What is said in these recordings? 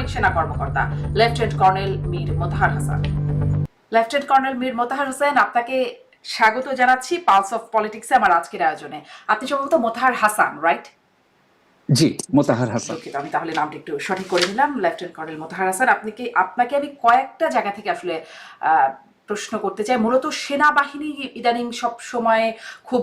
সাবেক সেনা কর্মকর্তা lieutenant colonel Mir Motahar Hasan. Lieutenant colonel Mir Motahar Hossain, আপনাকে স্বাগত জানাচ্ছি পালস অফ পলিটিক্সে আমার আজকের আয়োজনে। আপনি সম্ভবত মোতাহার হাসান, রাইট? জি, মোতাহার হাসান। দুঃখিত, আমি তাহলে নামটা একটু সঠিক করে নিলাম। লেফটেন্যান্ট কর্নেল মোতাহার হাসান, আপনাকে আমি কয়েকটা জায়গা থেকে আসলে প্রশ্ন করতে চাই। মূলত সেনাবাহিনী ইদানিং সব সময় খুব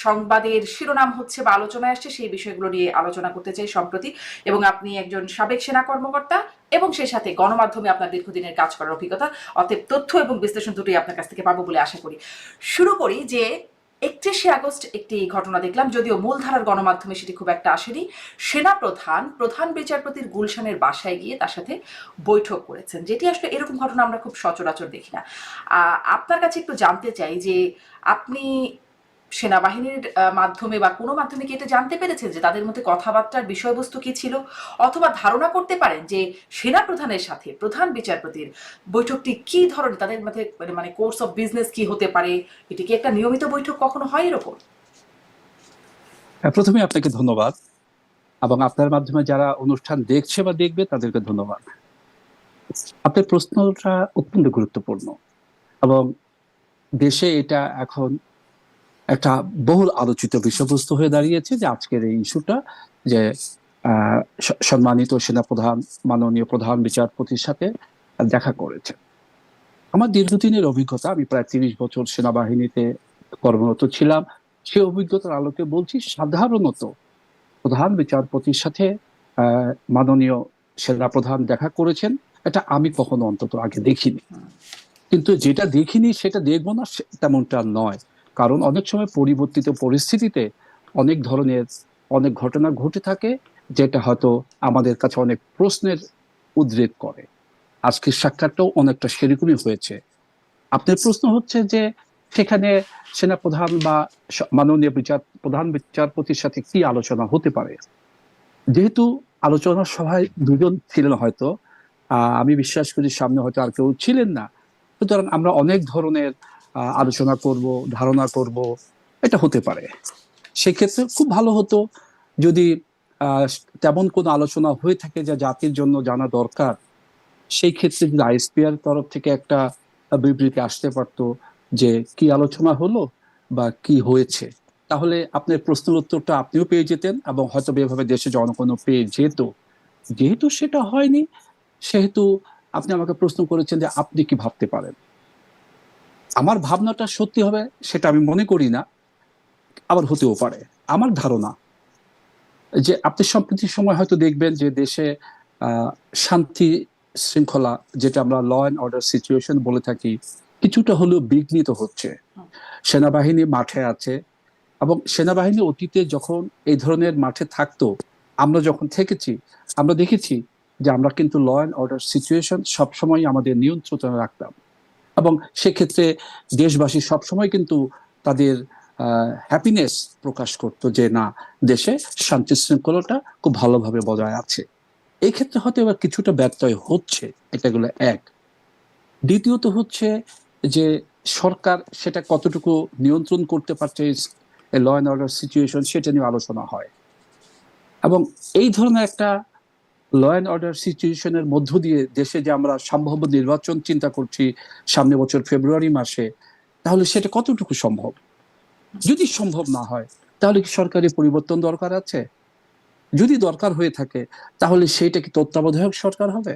সংবাদের শিরোনাম হচ্ছে বা আলোচনায় আসছে, সেই বিষয়গুলো নিয়ে আলোচনা করতে চাই সম্প্রতি। এবং আপনি একজন সাবেক সেনা কর্মকর্তা এবং সেই সাথে গণমাধ্যমে আপনার দীর্ঘদিনের কাজ করার অভিজ্ঞতা, অতএব তথ্য এবং বিশ্লেষণ দুটোই আপনার কাছ থেকে পাবো বলে আশা করি। শুরু করি যে 31শে আগস্ট একটি ঘটনা দেখলাম, যদিও মূলধারার গণমাধ্যমে সেটি খুব একটা আসেনি। সেনা প্রধান বিচারপতির গুলশানের বাসায় গিয়ে তার সাথে বৈঠক করেছেন, যেটি আসলে এরকম ঘটনা আমরা খুব সচরাচর দেখি না। আপনার কাছে একটু জানতে চাই যে আপনি সেনাবাহিনীর মাধ্যমে বা কোনো মাধ্যমে কি এটা জানতে পেরেছেন যে তাদের মধ্যে কথাবার্তার বিষয়বস্তু কি ছিল, অথবা ধারণা করতে পারেন যে সেনা প্রধানের সাথে প্রধান বিচারপতির বৈঠকটি কি ধরনের, তাদের মধ্যে মানে কোর্স অফ বিজনেস কি হতে পারে? এটি কি একটা নিয়মিত বৈঠক কখনো হয় এরকম? প্রথমে আপনাকে ধন্যবাদ, এবং আপনার মাধ্যমে যারা অনুষ্ঠান দেখছে বা দেখবে তাদেরকে ধন্যবাদ। আপনার প্রশ্নটা অত্যন্ত গুরুত্বপূর্ণ, এবং দেশে এটা এখন একটা বহুল আলোচিত বিষয়বস্তু হয়ে দাঁড়িয়েছে যে আজকের এই ইস্যুটা, যে সম্মানিত সেনাপ্রধান মাননীয় প্রধান বিচারপতির সাথে দেখা করেছে। আমার দীর্ঘদিনের অভিজ্ঞতা, আমি প্রায় 30 বছর সেনাবাহিনীতে কর্মরত ছিলাম। সে অভিজ্ঞতার আলোকে বলছি, সাধারণত প্রধান বিচারপতির সাথে মাননীয় সেনাপ্রধান দেখা করেছেন, এটা আমি কখনো অন্তত আগে দেখিনি। কিন্তু যেটা দেখিনি সেটা দেখবো না তেমনটা নয়, কারণ অনেক সময় পরিবর্তিত পরিস্থিতিতে অনেক ঘটনা ঘটে থাকে, যেটা হয়তো আমাদের কাছে অনেক প্রশ্নের উদ্রেক করে। আজকের সাক্ষাৎটাও অনেকটা সেরকমই হয়েছে। আপনার প্রশ্ন হচ্ছে যে সেখানে সেনাপ্রধান বা মাননীয় প্রধান বিচারপতির সাথে কি আলোচনা হতে পারে। যেহেতু আলোচনার সভায় দুজন ছিলেন হয়তো, আমি বিশ্বাস করি সামনে হয়তো আর কেউ ছিলেন না, সুতরাং আমরা অনেক ধরনের আলোচনা করব, ধারণা করব, এটা হতে পারে। সেক্ষেত্রে খুব ভালো হতো যদি তেমন কোনো আলোচনা হয়ে থাকে যা জাতির জন্য জানা দরকার, সেই ক্ষেত্রে যদি আইএসপিআর তরফ থেকে একটা বিবৃতি আসতে পারতো যে কি আলোচনা হলো বা কি হয়েছে, তাহলে আপনার প্রশ্নের উত্তরটা আপনিও পেয়ে যেতেন, এবং হয়তো এভাবে দেশে জনগণও পেয়ে যেত। যেহেতু সেটা হয়নি, সেহেতু আপনি আমাকে প্রশ্ন করেছেন যে আপনি কি ভাবতে পারেন। আমার ভাবনাটা সত্যি হবে সেটা আমি মনে করি না, আবার হতেও পারে। আমার ধারণা যে আপনি সম্প্রতি সময় হয়তো দেখবেন যে দেশে শান্তি শৃঙ্খলা, যেটা আমরা ল অ্যান্ড অর্ডার সিচুয়েশন বলে থাকি, কিছুটা হলেও বিঘ্নিত হচ্ছে। সেনাবাহিনী মাঠে আছে, এবং সেনাবাহিনী অতীতে যখন এই ধরনের মাঠে থাকতো, আমরা যখন থেকেছি, আমরা দেখেছি যে আমরা কিন্তু ল অ্যান্ড অর্ডার সিচুয়েশন সবসময় আমাদের নিয়ন্ত্রণে রাখতাম, এবং সেক্ষেত্রে দেশবাসী সবসময় কিন্তু তাদের হ্যাপিনেস প্রকাশ করতো যে না, দেশে শান্তি শৃঙ্খলাটা খুব ভালোভাবে বজায় আছে। এই ক্ষেত্রে হয়তো এবার কিছুটা ব্যত্যয় হচ্ছে, এটা গেলো এক। দ্বিতীয়ত হচ্ছে যে সরকার সেটা কতটুকু নিয়ন্ত্রণ করতে পারছে ল অ্যান্ড অর্ডার সিচুয়েশন, সেটা নিয়ে আলোচনা হয়। এবং এই ধরনের একটা ল অ্যান্ড অর্ডার সিচুয়েশনের মধ্য দিয়ে দেশে যে আমরা সম্ভাব্য নির্বাচন চিন্তা করছি সামনে বছর ফেব্রুয়ারি মাসে, তাহলে সেটা কতটুকু সম্ভব? যদি সম্ভব না হয়, তাহলে কি সরকারি পরিবর্তন দরকার আছে? যদি দরকার হয়ে থাকে, তাহলে সেইটা কি তত্ত্বাবধায়ক সরকার হবে?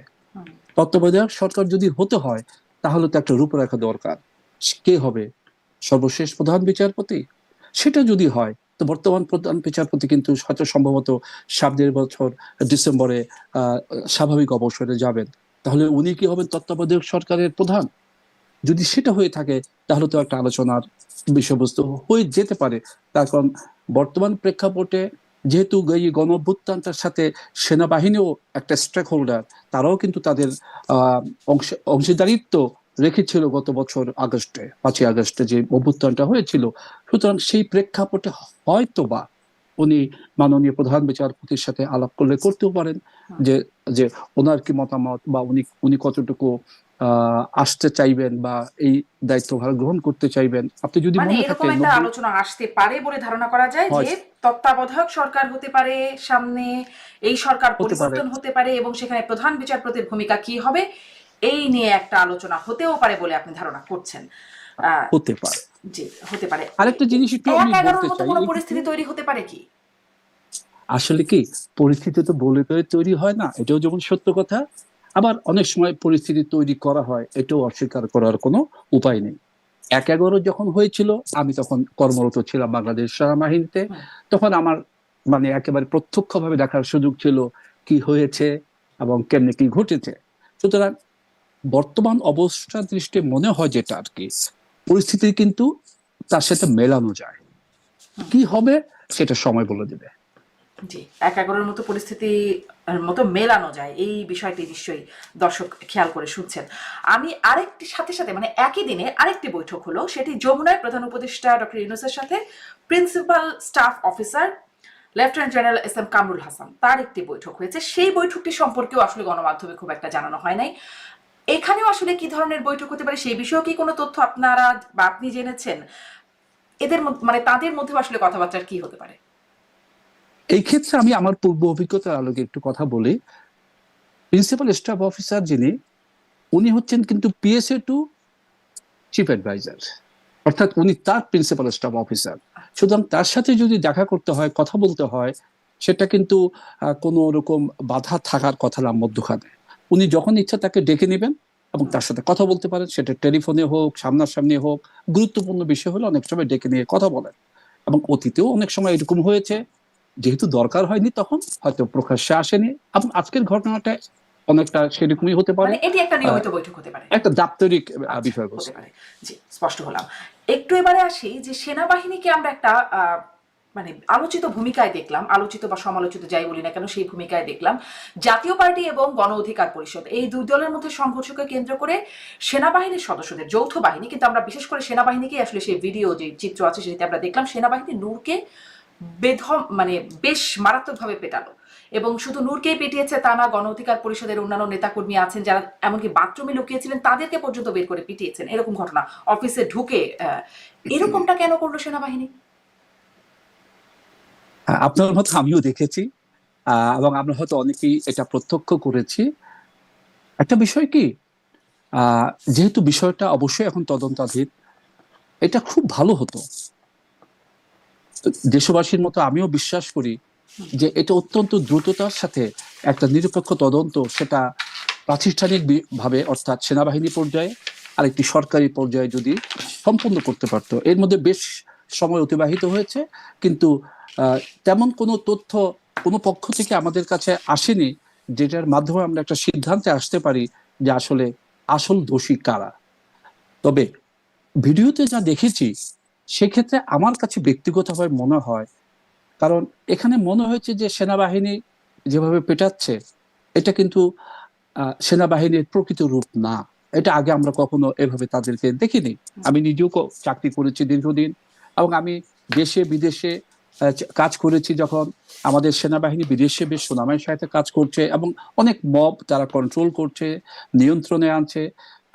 তত্ত্বাবধায়ক সরকার যদি হতে হয়, তাহলে তো একটা রূপরেখা দরকার। কে হবে সর্বশেষ প্রধান বিচারপতি? সেটা যদি হয়, তো বর্তমান প্রধান বিচারপতি কিন্তু হয়তো সম্ভবত সামনের বছর ডিসেম্বরে স্বাভাবিক অবসরে যাবেন। তাহলে উনি কি হবেন তত্ত্বাবধায়ক সরকারের প্রধান? যদি সেটা হয়ে থাকে, তাহলে তো একটা আলোচনার বিষয়বস্তু হয়ে যেতে পারে। তার কারণ বর্তমান প্রেক্ষাপটে যেহেতু এই গণঅভ্যুত্থানটার সাথে সেনাবাহিনীও একটা স্টেক হোল্ডার, তারাও কিন্তু তাদের অংশীদারিত্ব রেখেছিল গত বছর আগস্টে, 5ই আগস্টে যে অভ্যুত্থানটা হয়েছিল। সুতরাং সেই প্রেক্ষাপটে হয়তো বা উনি মাননীয় প্রধান বিচারপতির সাথে আলাপ করলে করতেও পারেন যে যে ওনার কি মতামত, বা উনি কতটুকু আসতে চাইবেন বা এই দায়িত্বভার গ্রহণ করতে চাইবেন, আপনি যদি মানে মনে এরকম থাকে একটা আলোচনা আসতে পারে বলে ধারণা করা যায় যে হয়, তত্ত্বাবধায়ক সরকার হতে পারে সামনে, এই সরকার হতে পারে, পরিবর্তন হতে পারে এবং সেখানে প্রধান বিচারপতির ভূমিকা কি হবে এই নিয়ে একটা আলোচনা হতেও পারে বলে আপনি ধারণা করছেন। আহ, হতে পারে। জি, হতে পারে। আরেকটা জিনিস একটু আমি 1-11-র বলতে মতো চাই, কোনো এই ক্ষেত্রে পরিস্থিতি তৈরি হতে পারে কি? আসলে কি পরিস্থিতি তো বলে তো তৈরি হয় না, এটাও যেমন সত্য কথা। আবার অনেক সময় পরিস্থিতি তৈরি করা হয়, এটাও অস্বীকার করার কোনো উপায় নেই। 1-11 যখন হয়েছিল আমি তখন কর্মরত ছিলাম বাংলাদেশ সেনাবাহিনীতে। হুম, তখন আমার মানে একেবারে প্রত্যক্ষভাবে দেখার সুযোগ ছিল কি হয়েছে এবং কেমনে কি ঘটেছে। সুতরাং বর্তমান অবস্থার দৃষ্টি মনে হয় যেটা আর কি, পরিস্থিতি কিন্তু তার সাথে মেলানো যায়। হুম। কি হবে সেটা সময় বলে দেবে। জি, 1-11-র মতো পরিস্থিতি মতো মেলানো যায় এই বিষয়টি নিশ্চয়ই দর্শক খেয়াল করে শুনছেন। আমি আরেকটি সাথে সাথে মানে একই দিনে আরেকটি বৈঠক হলো, সেটি যমুনায় প্রধান উপদেষ্টা ডক্টর ইউনূসের সাথে principal staff officer lieutenant general S M Kamrul Hasan তার একটি বৈঠক হয়েছে। সেই বৈঠকটি সম্পর্কেও আসলে গণমাধ্যমে খুব একটা জানানো হয় নাই। এখানেও আসলে কি ধরনের বৈঠক হতে পারে সেই বিষয়েও কি কোনো তথ্য আপনারা বা আপনি জেনেছেন? এদের মানে তাদের মধ্যে আসলে কথাবার্তার কি হতে পারে? এই ক্ষেত্রে আমি আমার পূর্ব অভিজ্ঞতার আলোকে একটু কথা বলি। প্রিন্সিপাল স্টাফ অফিসার যিনি, উনি হচ্ছেন কিন্তু পিএসএ টু চিফ অ্যাডভাইজার, অর্থাৎ উনি তার প্রিন্সিপাল স্টাফ অফিসার। সুতরাং তার সাথে যদি দেখা করতে হয়, কথা বলতে হয়, সেটা কিন্তু কোনো রকম বাধা থাকার কথা না মধ্যখানে। উনি যখন ইচ্ছা তাকে ডেকে নেবেন এবং তার সাথে কথা বলতে পারেন, সেটা টেলিফোনে হোক, সামনাসামনি হোক। গুরুত্বপূর্ণ বিষয় হলে অনেক সময় ডেকে নিয়ে কথা বলেন, এবং অতীতেও অনেক সময় এরকম হয়েছে। যেহেতু দরকার হয়নি তখন হয়তো প্রকাশ্যে আসেনি, এবং আজকের ঘটনাটা অনেকটা সেরকমই হতে পারে। মানে এটি একটা আহ, নিয়মিত বৈঠক হতে পারে। একটা দাপ্তরিক আচ্ছা, হতে বিষয়বস্তু। পারে। জি, স্পষ্ট হলাম। একটু এবারে আসি যে সেনাবাহিনীকে আমরা একটা মানে আলোচিত ভূমিকায় দেখলাম, আলোচিত বা সমালোচিত যাই বলি না কেন সেই ভূমিকায় দেখলাম। জাতীয় পার্টি এবং গণ অধিকার পরিষদ এই দুই দলের মধ্যে সংঘর্ষকে কেন্দ্র করে সেনাবাহিনীর সদস্যদের যৌথ বাহিনী, কিন্তু আমরা বিশেষ করে সেনাবাহিনীকে আসলে সেই ভিডিও যে চিত্র আছে সেটাতে আমরা দেখলাম সেনাবাহিনী নূরকে বেধম মানে বেশ মারাত্মকভাবে পেটালো। এবং শুধু নূরকেই পেটিয়েছে তা না, গণ অধিকার পরিষদের অন্যান্য নেতাকর্মী আছেন যারা এমনকি বাথরুমে লুকিয়েছিলেন তাদেরকে পর্যন্ত বের করে পিটিয়েছেন, এরকম ঘটনা অফিসে ঢুকে। এরকমটা কেন করলো সেনাবাহিনী? আপনার মতো আমিও দেখেছি, এবং আমরা হয়তো অনেকেই এটা প্রত্যক্ষ করেছি। একটা বিষয় কি, আহ, যেহেতু বিষয়টা অবশ্যই এখন তদন্তাধীন, এটা খুব ভালো হতো। তো দেশবাসীর মতো আমিও বিশ্বাস করি যে এটা অত্যন্ত দ্রুততার সাথে একটা নিরপেক্ষ তদন্ত, সেটা প্রাতিষ্ঠানিক ভাবে অর্থাৎ সেনাবাহিনী পর্যায়ে আরেকটি সরকারি পর্যায়ে যদি সম্পন্ন করতে পারতো। এর মধ্যে বেশ সময় অতিবাহিত হয়েছে, কিন্তু আহ, তেমন কোনো তথ্য কোনো পক্ষ থেকে আমাদের কাছে আসেনি যেটার মাধ্যমে আমরা একটা সিদ্ধান্তে আসতে পারি যে আসলে আসল দোষী কারা। তবে ভিডিওতে যা দেখেছি সেক্ষেত্রে আমার কাছে ব্যক্তিগতভাবে মনে হয়, কারণ এখানে মনে হয়েছে যে সেনাবাহিনী যেভাবে পেটাচ্ছে, এটা কিন্তু সেনাবাহিনীর প্রকৃত রূপ না। এটা আগে আমরা কখনো এভাবে তাদেরকে দেখিনি। আমি নিজেও চাকরি করেছি দীর্ঘদিন, এবং আমি দেশে বিদেশে কাজ করেছি। যখন আমাদের সেনাবাহিনী বিদেশে বেশ সুনামের সাথে কাজ করছে এবং অনেক মব তারা কন্ট্রোল করছে, নিয়ন্ত্রণে আনছে।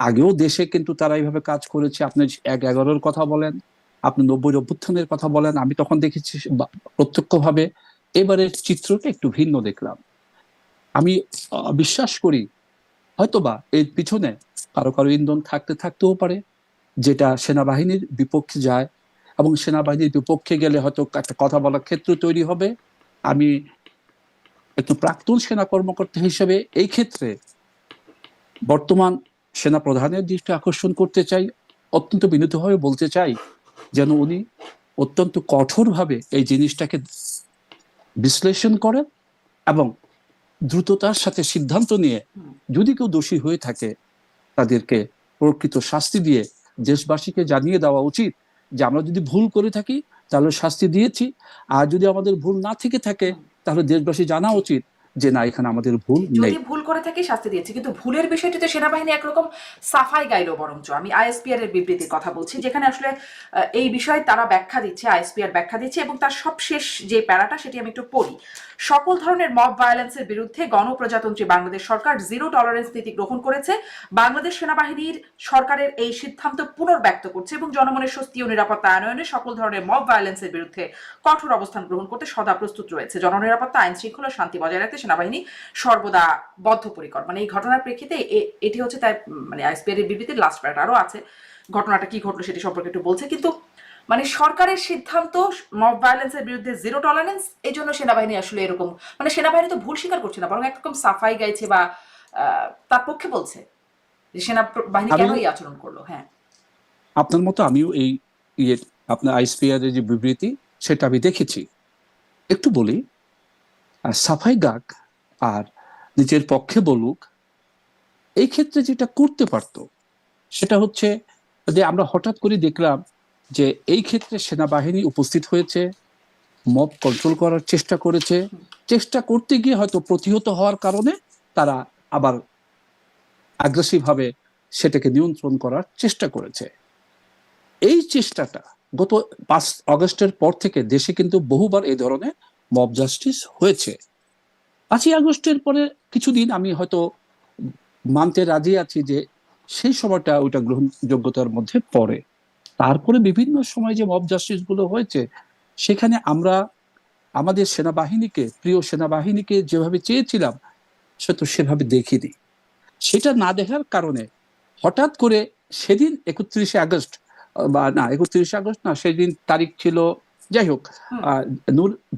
আগেও দেশে কিন্তু তারা এইভাবে কাজ করেছে। আপনি 1-11-র কথা বলেন, আপনি 90-র অভ্যুত্থানের কথা বলেন, আমি তখন দেখেছি প্রত্যক্ষভাবে। এবারের চিত্রটা একটু ভিন্ন দেখলাম। আমি বিশ্বাস করি হয়তোবা এর পিছনে কারো কারো ইন্ধন থাকতে থাকতেও পারে, যেটা সেনাবাহিনীর বিপক্ষে যায়, এবং সেনাবাহিনীর বিপক্ষে গেলে হয়তো একটা কথা বলার ক্ষেত্র তৈরি হবে। আমি একটু প্রাক্তন সেনা কর্মকর্তা হিসেবে এই ক্ষেত্রে বর্তমান সেনা প্রধানের দৃষ্টি আকর্ষণ করতে চাই, অত্যন্ত বিনীতভাবে বলতে চাই যেন উনি অত্যন্ত কঠোরভাবে এই জিনিসটাকে বিশ্লেষণ করেন এবং দ্রুততার সাথে সিদ্ধান্ত নিয়ে যদি কেউ দোষী হয়ে থাকে তাদেরকে প্রকৃত শাস্তি দিয়ে দেশবাসীকে জানিয়ে দেওয়া উচিত যে আমরা যদি ভুল করে থাকি তাহলে শাস্তি দিয়েছি, আর যদি আমাদের ভুল না থেকে থাকে তাহলে দেশবাসী জানা জি, উচিত যে না, এখানে আমাদের ভুল যদি নেই। ভুল করে থাকি শাস্তি দিয়েছে, কিন্তু ভুলের বিষয়টিতে সেনাবাহিনী একরকম সাফাই গাইলো। বরঞ্চ আমি আইএসপিআর এর বিবৃতির কথা বলছি, যেখানে আসলে এই বিষয়ে তারা ব্যাখ্যা দিচ্ছে, আইএসপিআর ব্যাখ্যা দিচ্ছে এবং তার সবশেষ যে প্যারাটা সেটি আমি একটু পড়ি। সকল ধরনের মব ভায়োলেন্সের বিরুদ্ধে গণপ্রজাতন্ত্রী বাংলাদেশ সরকার জিরো টলারেন্স নীতি গ্রহণ করেছে। বাংলাদেশ সেনাবাহিনীর সরকারের এই সিদ্ধান্ত পুনর্ব্যক্ত করছে এবং জনমনের স্বস্তি ও নিরাপত্তা আনয়নে সকল ধরনের মব ভায়োলেন্সের বিরুদ্ধে কঠোর অবস্থান গ্রহণ করতে সদা প্রস্তুত রয়েছে। জননিরাপত্তা, আইন শৃঙ্খলা, শান্তি বজায় রাখতে সেনাবাহিনী সর্বদা বদ্ধপরিকর। মানে এই ঘটনার প্রেক্ষিতে এটি হচ্ছে তাই, মানে আইএসপিআর এর বিবৃতির লাস্ট প্যারাটা। আরো আছে, ঘটনাটা কি ঘটলো সেটি সম্পর্কে একটু বলছে, কিন্তু মানে সরকারের সিদ্ধান্ত মব ভায়োলেন্সের বিরুদ্ধে জিরো টলারেন্স, এই জন্য সেনাবাহিনী আসলে এরকম, মানে সেনাবাহিনী তো ভুল স্বীকার করছে না, বরং একরকম সাফাই গাইছে বা তার পক্ষে বলছে যে সেনাবাহিনী কেন এই আচরণ করলো। হ্যাঁ, আপনার মতো আমিও এই ইয়ে আপনার আইএসপিআর এর যে বিবৃতি সেটা আমি দেখেছি। একটু বলি, সাফাই গাক আর নিজের পক্ষে বলুক, এই ক্ষেত্রে যেটা করতে পারতো সেটা হচ্ছে যে আমরা হঠাৎ করে দেখলাম যে এই ক্ষেত্রে সেনাবাহিনী উপস্থিত হয়েছে, মব কন্ট্রোল করার চেষ্টা করেছে, চেষ্টা করতে গিয়ে হয়তো প্রতিহত হওয়ার কারণে তারা আবার অ্যাগ্রেসিভ ভাবে সেটাকে নিয়ন্ত্রণ করার চেষ্টা করেছে। এই চেষ্টাটা গত 5 আগস্টের পর থেকে দেশে কিন্তু বহুবার এই ধরনের মব জাস্টিস হয়েছে। 5ই আগস্টের পরে কিছুদিন আমি হয়তো মানতে রাজি আছি যে সেই সময়টা ওইটা গ্রহণযোগ্যতার মধ্যে পড়ে। তারপরে বিভিন্ন সময় যে মব জাস্টিস গুলো হয়েছে সেখানে আমরা আমাদের সেনাবাহিনীকে, প্রিয় সেনাবাহিনীকে যেভাবে চেয়েছিলাম সে তো সেভাবে দেখিনি। সেটা না দেখার কারণে হঠাৎ করে সেদিন 31শে আগস্ট, বা না 31শে আগস্ট না, সেদিন তারিখ ছিল, যাই হোক,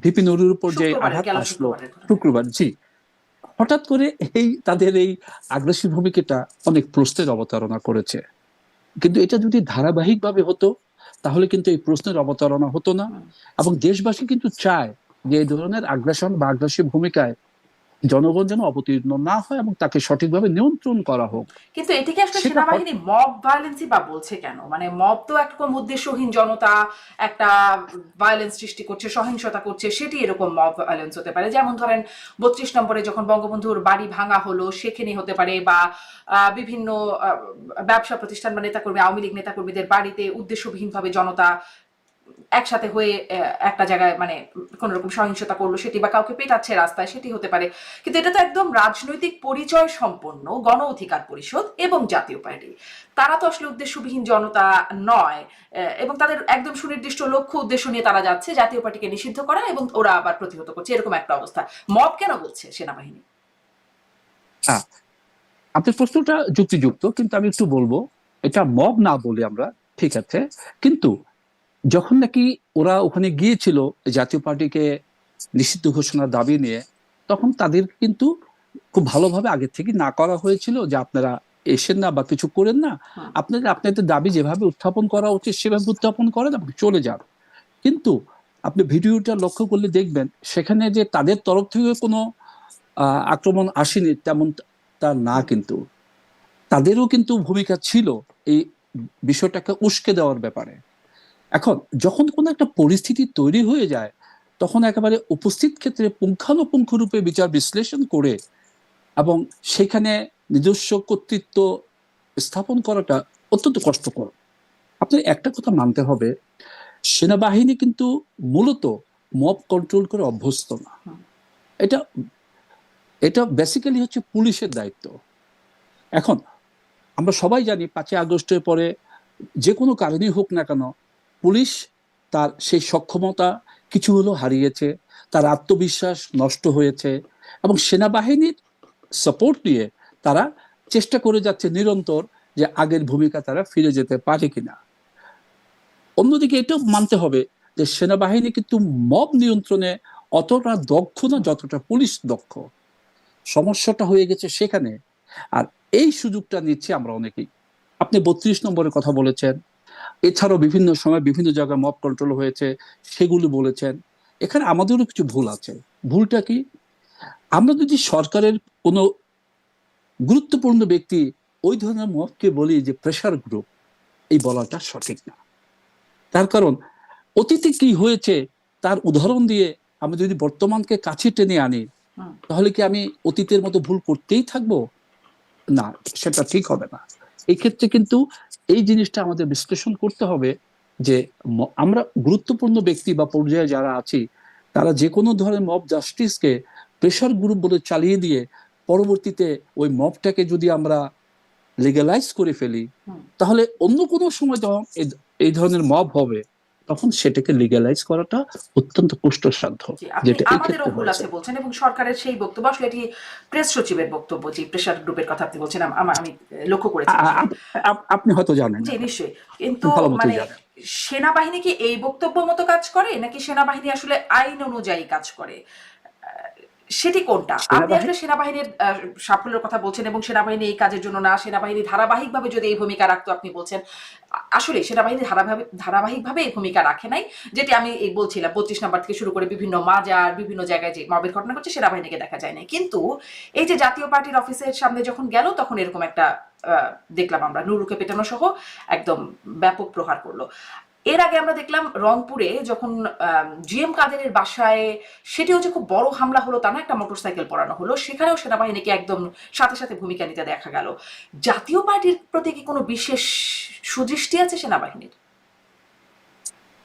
ভিপি নুরুর উপর যে আঘাত আসলো শুক্রবার, জি, হঠাৎ করে তাদের এই আগ্রাসী ভূমিকাটা অনেক প্রশ্নের অবতারণা করেছে। কিন্তু এটা যদি ধারাবাহিকভাবে হতো তাহলে কিন্তু এই প্রশ্নের অবতারণা হতো না, এবং দেশবাসী কিন্তু চায় যে এই ধরনের আগ্রাসন বা আগ্রাসী ভূমিকায় জনগণ যেন অবতীর্ণ না হয় এবং তাকে সঠিকভাবে নিয়ন্ত্রণ করা হোক। কিন্তু এটিকে আসলে সেনাবাহিনী মব ভায়োলেন্সই বা বলছে কেন? মানে মব তো একরকম উদ্দেশ্যহীন জনতা একটা ভায়োলেন্স সৃষ্টি করছে, সহিংসতা করছে, সেটি এরকম মব ভায়োলেন্স হতে পারে। যেমন ধরেন 32 নম্বরে যখন বঙ্গবন্ধুর বাড়ি ভাঙা হলো সেখানে হতে পারে, বা বিভিন্ন ব্যবসা প্রতিষ্ঠান বা নেতাকর্মী, আওয়ামী লীগ নেতাকর্মীদের বাড়িতে উদ্দেশ্যহীনভাবে জনতা একসাথে হয়ে একটা জায়গায় মানে কোন রকম সহিংসতা করলো সেটি, বা কাউকে পেটাচ্ছে রাস্তায়, সেটি হতে পারে। কিন্তু এটা তো একদম রাজনৈতিক পরিচয় সম্পন্ন গণ অধিকার পরিষদ এবং জাতীয় পার্টি, তারা তো আসলে উদ্দেশ্যবিহীন জনতা নয়, এবং তাদের একদম সুনির্দিষ্ট লক্ষ্য উদ্দেশ্য নিয়ে তারা যাচ্ছে জাতীয় পার্টিকে নিষিদ্ধ করা, এবং ওরা আবার প্রতিহত করছে, এরকম একটা অবস্থা। মব কেন বলছে সেনাবাহিনী? আপনার প্রশ্নটা যুক্তিযুক্ত, কিন্তু আমি একটু বলবো এটা মব না বলে আমরা, ঠিক আছে, কিন্তু যখন নাকি ওরা ওখানে গিয়েছিল জাতীয় পার্টিকে নিষিদ্ধ ঘোষণার দাবি নিয়ে, তখন তাদের কিন্তু খুব ভালোভাবে আগে থেকে না করা হয়েছিল যে আপনারা এসেন না বা কিছু করেন না, আপনাদের দাবি যেভাবে উত্থাপন করা উচিত সেভাবে উত্থাপন করেন এবং চলে যান। কিন্তু আপনি ভিডিওটা লক্ষ্য করলে দেখবেন সেখানে যে তাদের তরফ থেকে কোনো আক্রমণ আসেনি তেমন তা না, কিন্তু তাদেরও কিন্তু ভূমিকা ছিল এই বিষয়টাকে উস্কে দেওয়ার ব্যাপারে। এখন যখন কোনো একটা পরিস্থিতি তৈরি হয়ে যায় তখন একেবারে উপস্থিত ক্ষেত্রে পুঙ্খানুপুঙ্খ রূপে বিচার বিশ্লেষণ করে এবং সেখানে নিজস্ব কর্তৃত্ব স্থাপন করাটা অত্যন্ত কষ্টকর। আপনার একটা কথা মানতে হবে, সেনাবাহিনী কিন্তু মূলত মব কন্ট্রোল করে অভ্যস্ত না। এটা এটা বেসিক্যালি হচ্ছে পুলিশের দায়িত্ব। এখন আমরা সবাই জানি 5ই আগস্টের পরে যে কোনো কারণেই হোক না কেন পুলিশ তার সেই সক্ষমতা কিছু হলেও হারিয়েছে, তার আত্মবিশ্বাস নষ্ট হয়েছে, এবং সেনাবাহিনীর সাপোর্ট নিয়ে তারা চেষ্টা করে যাচ্ছে নিরন্তর যে আগের ভূমিকা তারা ফিরে যেতে পারে কিনা। অন্যদিকে এটাও মানতে হবে যে সেনাবাহিনী কিন্তু মব নিয়ন্ত্রণে অতটা দক্ষ না যতটা পুলিশ দক্ষ। সমস্যাটা হয়ে গেছে সেখানে, আর এই সুযোগটা নিচ্ছে আমরা অনেকেই। আপনি 32 নম্বরের কথা বলেছেন, এছাড়াও বিভিন্ন সময় বিভিন্ন জায়গায় মব কন্ট্রোল হয়েছে সেগুলো বলেছেন। এখানে আমাদেরও কিছু ভুল আছে। ভুলটা কি? আমরা যদি সরকারের কোনো গুরুত্বপূর্ণ ব্যক্তি ওই ধরনের মবকে বলি যে প্রেশার গ্রুপ, এই বলাটা সঠিক না। তার কারণ অতীতে কি হয়েছে তার উদাহরণ দিয়ে আমি যদি বর্তমানকে কাছে টেনে আনি তাহলে কি আমি অতীতের মতো ভুল করতেই থাকবো? না, সেটা ঠিক হবে না। এই ক্ষেত্রে কিন্তু এই জিনিসটা আমাদের বিশ্লেষণ করতে হবে যে আমরা গুরুত্বপূর্ণ ব্যক্তি বা পর্যায়ে যারা আছি তারা যে কোনো ধরনের মব জাস্টিসকে প্রেশার গ্রুপ বলে চালিয়ে দিয়ে পরবর্তীতে ওই মবটাকে যদি আমরা লিগালাইজ করে ফেলি, তাহলে অন্য কোনো সময় যখন এই ধরনের মব হবে তখন সেটাকে লিগালাইজ করাটা অত্যন্ত কষ্টসাধ্য, যেটা এই আমাদেরও ক্ষেত্রে ভুল আছে বলছেন, এবং সরকারের সেই বক্তব্য আসলে এটি প্রেস সচিবের বক্তব্য, যে প্রেশার গ্রুপের কথা আপনি বলছেন, আমি লক্ষ্য করেছি। আপনি হয়তো জানেন। জি নিশ্চয়ই, কিন্তু মানে সেনাবাহিনী কি এই বক্তব্য মতো কাজ করে, নাকি সেনাবাহিনী আসলে আইন অনুযায়ী কাজ করে, সেটি কোনটা? আপনি আসলে সেনাবাহিনীর সাফল্যের কথা বলছেন, এবং সেনাবাহিনী এই কাজের জন্য না, সেনাবাহিনী ধারাবাহিকভাবে যদি এই ভূমিকা রাখতো, আপনি বলছেন আসলে সেনাবাহিনী ধারাবাহিকভাবে এই ভূমিকা রাখে নাই, যেটি আমি এই বলছিলাম 25 নম্বর থেকে শুরু করে বিভিন্ন মাজার বিভিন্ন জায়গায় যে মবের ঘটনা ঘটছে সেনাবাহিনীকে দেখা যায় নাই, কিন্তু এই যে জাতীয় পার্টির অফিসের সামনে যখন গেল তখন এরকম একটা দেখলাম আমরা, নুরুকে পেটানো সহ একদম ব্যাপক প্রহার করলো। এর আগে আমরা দেখলাম রংপুরে যখন জিএম কাদেরের বাসায়, সেটিও যে খুব বড় হামলা হলো তা না, একটা মোটরসাইকেল পড়ানো হলো, সেখানেও সেনাবাহিনীকে একদম সাথে সাথে ভূমিকা নিতে দেখা গেল। জাতীয় পার্টির প্রতি কি কোনো বিশেষ সুদৃষ্টি আছে সেনাবাহিনীর?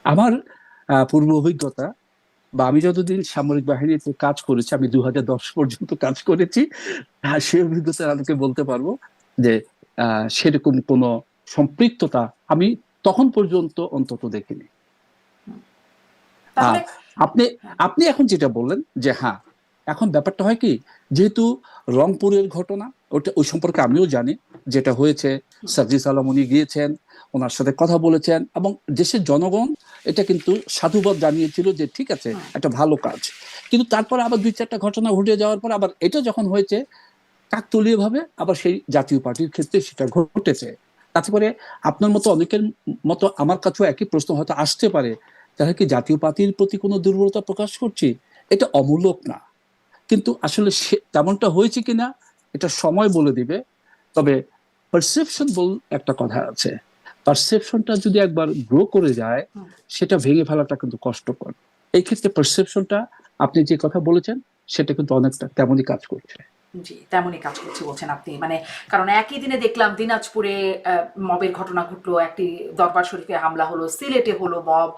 আমার পূর্ব অভিজ্ঞতা, বা আমি যতদিন সামরিক বাহিনীতে কাজ করেছি, আমি 2010 পর্যন্ত কাজ করেছি, সেই অভিজ্ঞতা আমাকে বলতে পারবো যে সেরকম কোনো সম্পৃক্ততা আমি তখন পর্যন্ত অন্তত দেখিনি। আপনি আপনি এখন যেটা বললেন যে হ্যাঁ, এখন ব্যাপারটা হয় কি, যেহেতু রংপুরের ঘটনা, ওটা ওই সম্পর্কে আমিও জানি, যেটা হয়েছে সার্জিস আলম উনি গিয়েছেন, ওনার সাথে কথা বলেছেন, এবং দেশের জনগণ এটা কিন্তু সাধুবাদ জানিয়েছিল যে ঠিক আছে, একটা ভালো কাজ। কিন্তু তারপর আবার 2-4টা ঘটনা ঘটে যাওয়ার পর আবার এটা যখন হয়েছে কাকতলীয় ভাবে, আবার সেই জাতীয় পার্টির ক্ষেত্রে সেটা ঘটেছে। তাতে করে আপনার মতো অনেকের মতো আমার কাছেও একই প্রশ্ন হয়তো আসতে পারে, তারা কি জাতীয় পার্টির প্রতি কোনো দুর্বলতা প্রকাশ করছি? এটা অমূলক না, কিন্তু আসলে তেমনটা হয়েছে কিনা এটা সময় বলে দিবে। তবে পারসেপশন বল একটা কথা আছে, পারসেপশনটা যদি একবার গ্রো করে যায় সেটা ভেঙে ফেলাটা কিন্তু কষ্টকর। এই ক্ষেত্রে পারসেপশনটা আপনি যে কথা বলেছেন সেটা কিন্তু অনেকটা তেমনই কাজ করছে। জি, তেমনই কাজ করছে বলছেন আপনি, মানে কারণ একই দিনে দেখলাম দিনাজপুরে মবের ঘটনা ঘটলো, একটি দরবার শরীফে হামলা হলো, সিলেটে হলো মব,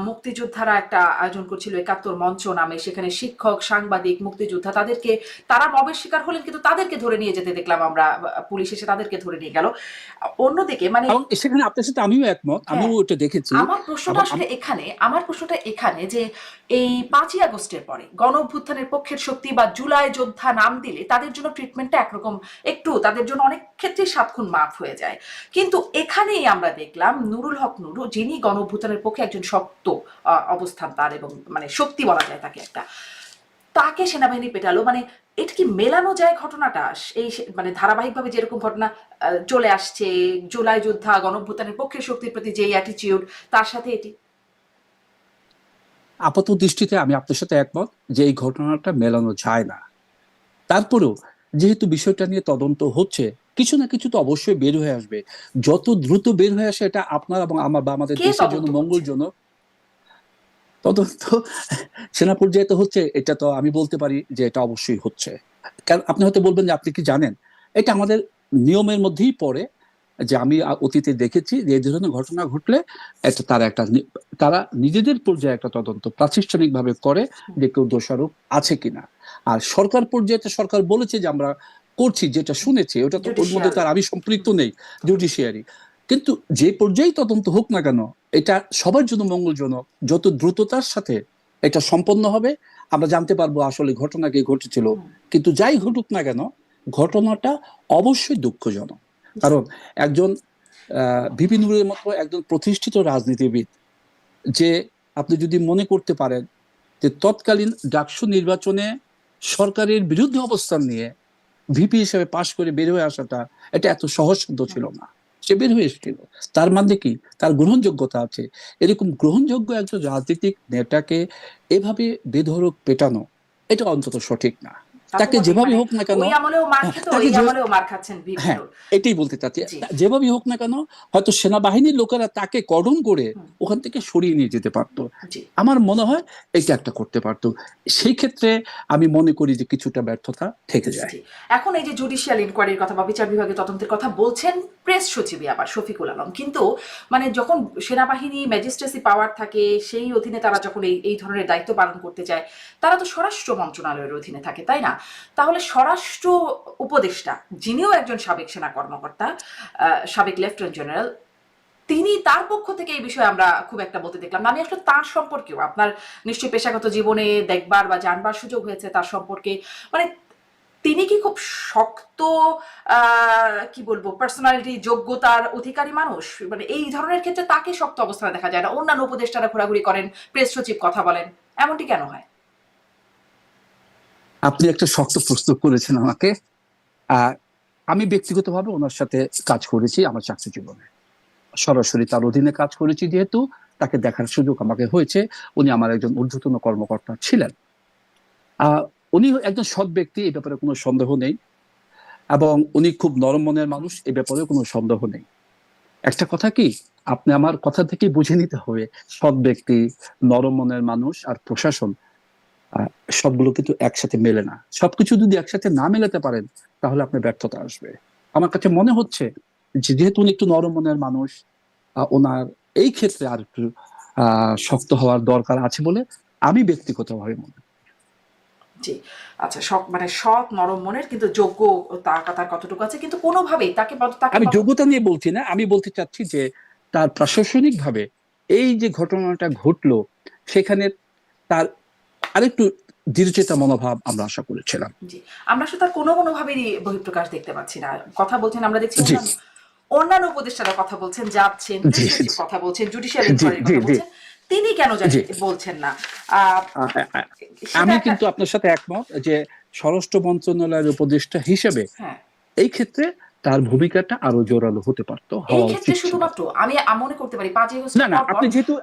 মুক্তিযোদ্ধারা একটা আয়োজন করছিল 71 মঞ্চ নামে, সেখানে শিক্ষক, সাংবাদিক, মুক্তিযোদ্ধা তারা মবের শিকার হলেন, কিন্তু তাদেরকে ধরে নিয়ে যেতে দেখলাম আমরা, পুলিশ এসে তাদেরকে ধরে নিয়ে গেল। অন্যদিকে মানে সেখানে আপনার সাথে আমিও একমত, আমিও ওটা দেখেছি। আমার প্রশ্নটা এখানে যে এই 5ই আগস্টের পরে গণ অভ্যুত্থানের পক্ষের শক্তি বা জুলাই যোদ্ধা নাম দিলে তাদের জন্য ট্রিটমেন্টটা একরকম, একটু তাদের জন্য অনেক ক্ষেত্রে 7 গুণ মাফ হয়ে যায়, কিন্তু এখানেই আমরা দেখলাম নুরুল হক নুরু, যিনি গণ অভ্যুত্থানের পক্ষে একজন শক্ত অবস্থান তার, এবং মানে শক্তি বলা যায় তাকে, তাকে সেনাবাহিনী পেটালো। মানে এটা কি মেলানো যায় ঘটনাটা? এই মানে ধারাবাহিকভাবে যেরকম ঘটনা চলে আসছে, জুলাই যোদ্ধা গণঅভ্যুত্থানের পক্ষের শক্তির প্রতি যে অ্যাটিটিউড, তার সাথে এটি আপাত দৃষ্টিতে আমি আপনার সাথে একমত যে এই ঘটনাটা মেলানো যায় না। তারপরেও যেহেতু বিষয়টা নিয়ে তদন্ত হচ্ছে, কিছু না কিছু তো অবশ্যই বের হয়ে আসবে। যত দ্রুত বের হয়ে আসে এটা আপনার এবং আমার বা আমাদের দেশের জন্য মঙ্গলজনক। তদন্ত সেনা পর্যায়ে তো হচ্ছে, এটা তো আমি বলতে পারি যে এটা অবশ্যই হচ্ছে। কারণ আপনি হয়তো বলবেন যে আপনি কি জানেন, এটা আমাদের নিয়মের মধ্যেই পড়ে যে আমি অতীতে দেখেছি যে এই ধরনের ঘটনা ঘটলে তারা নিজেদের পর্যায়ে একটা তদন্ত প্রাতিষ্ঠানিক ভাবে করে যে কেউ দোষারোপ আছে কিনা। আর সরকার পর্যায়ে সরকার বলেছে যে আমরা করছি, যেটা শুনেছি ওটা তো ওর মধ্যে তার আমি সম্পৃক্ত নেই, জুডিশিয়ারি। কিন্তু যে পর্যায়ে তদন্ত হোক না কেন, এটা সবার জন্য মঙ্গলজনক। যত দ্রুততার সাথে এটা সম্পন্ন হবে আমরা জানতে পারবো আসলে ঘটনা কি ঘটেছিল। কিন্তু যাই ঘটুক না কেন, ঘটনাটা অবশ্যই দুঃখজনক। কারণ একজন ভিপি নুরের মতো একজন প্রতিষ্ঠিত রাজনীতিবিদ, যে আপনি যদি মনে করতে পারেন যে তৎকালীন ডাকসু নির্বাচনে সরকারের বিরুদ্ধে অবস্থান নিয়ে ভিপি হিসেবে পাশ করে বের হয়ে আসাটা এটা এত সহজসাধ্য ছিল না। সে বের হয়ে এসেছিল, তার মানে কি তার গ্রহণযোগ্যতা আছে। এরকম গ্রহণযোগ্য একজন রাজনৈতিক নেতাকে এভাবে বেধড়ক পেটানো এটা অন্তত সঠিক না। তা তো তাকে বটেই, যেভাবে মানে হোক না কেন, ওই আমলেও মার খেত, তাকে এই যে, আমলেও মার খাচ্ছেন হ্যাঁ, বিভিন্ন। এটাই বলতে চাচ্ছি, জি। যেভাবেই হোক না কেন হয়তো সেনাবাহিনীর লোকেরা তাকে কর্ডন করে হুম, ওখান থেকে সরিয়ে নিয়ে যেতে পারতো। জি। আমার মনে হয় এটা একটা করতে পারতো। সেই ক্ষেত্রে আমি মনে করি যে কিছুটা ব্যর্থতা থেকে যায়। জি। এখন এই যে জুডিশিয়াল ইনকোয়ারির কথা বা বিচার বিভাগের তদন্তের কথা বলছেন প্রেস সচিবই আবার শফিকুল আলম, কিন্তু মানে যখন সেনাবাহিনী ম্যাজিস্ট্রেসি পাওয়ার থাকে সেই অধীনে তারা যখন এই এই ধরনের দায়িত্ব পালন করতে যায়, তারা তো স্বরাষ্ট্র মন্ত্রণালয়ের অধীনে থাকে, তাই না? তাহলে স্বরাষ্ট্র উপদেষ্টা, যিনিও একজন সাবেক সেনা কর্মকর্তা, সাবেক লেফটেন্যান্ট জেনারেল, তিনি তার পক্ষ থেকে এই বিষয়ে আমরা খুব একটা বলতে দেখলাম না। আমি আসলে তার সম্পর্কেও, আপনার নিশ্চয়ই পেশাগত জীবনে দেখবার বা জানবার সুযোগ হয়েছে তার সম্পর্কে, মানে তিনি কি খুব শক্ত কি বলবো পার্সোনালিটি, যোগ্যতার অধিকারী মানুষ? মানে এই ধরনের ক্ষেত্রে তাকে শক্ত অবস্থানে দেখা যায় না, অন্যান্য উপদেষ্টারা ঘোরাঘুরি করেন, প্রেস সচিব কথা বলেন, এমনটি কেন হয়? আপনি একটা শক্ত প্রস্তুত করেছেন আমাকে। আহ আমি ব্যক্তিগতভাবে ওনার সাথে কাজ করেছি আমার চাকরি জীবনে, সরাসরি তার অধীনে কাজ করেছি যেহেতু তাকে দেখার সুযোগ আমাকে হয়েছে। উনি আমার একজন ঊর্ধ্বতন কর্মকর্তা ছিলেন। আহ উনি একজন সৎ ব্যক্তি, এ ব্যাপারে কোনো সন্দেহ নেই, এবং উনি খুব নরম মনের মানুষ, এ ব্যাপারে কোনো সন্দেহ নেই। একটা কথা কি, আপনি আমার কথা থেকে বুঝে নিতে হবে, সৎ ব্যক্তি, নরম মনের মানুষ আর প্রশাসন, আহ, সবগুলো কিন্তু একসাথে মেলে না। সবকিছু যদি একসাথে না মেলাতে পারেন তাহলে আপনার ব্যর্থতা আসবে। আমার কাছে মনে হচ্ছে যে যেহেতু উনি একটু নরম মনের মানুষ, ওনার এই ক্ষেত্রে আর একটু শক্ত হওয়ার দরকার আছে বলে আমি ব্যক্তিগতভাবে মনে করি। জি। আচ্ছা, মানে সৎ নরম মনের, কিন্তু যোগ্য তার কতটুকু আছে, কিন্তু কোনোভাবেই তাকে আমি যোগ্যতা নিয়ে বলছি না, আমি বলতে চাচ্ছি যে তার প্রশাসনিক ভাবে এই যে ঘটনাটা ঘটলো সেখানে তার আরেকটু দৃঢ়চেতা মনোভাব আমরা আশা করেছিলাম। জি, আমরা আসলে তার কোনোভাবেই বহিঃপ্রকাশ দেখতে পাচ্ছি না। কথা বলছেন, আমরা দেখছি জি অন্যান্য অন্যান্য উপদেষ্টারা কথা বলছেন, যাচ্ছেন, প্রেস জি সচিব কথা বলছেন, জুডিশিয়াল জি ইনকোয়ারির জি কথা জি বলছেন। তিনি কেন জানি জি। বলছেন না? আহ, আ- আ- আ- সেটা আমি একটা। কিন্তু আপনার সাথে একমত যে স্বরাষ্ট্র মন্ত্রণালয়ের উপদেষ্টা হিসেবে হ্যাঁ, এই ক্ষেত্রে তার ভূমিকাটা আরো জোরালো হতে পারতো, এই হওয়া ক্ষেত্রে উচিত ছিল। শুধুমাত্র আমি মনে করতে পারি 5 না আগস্টের না, পর।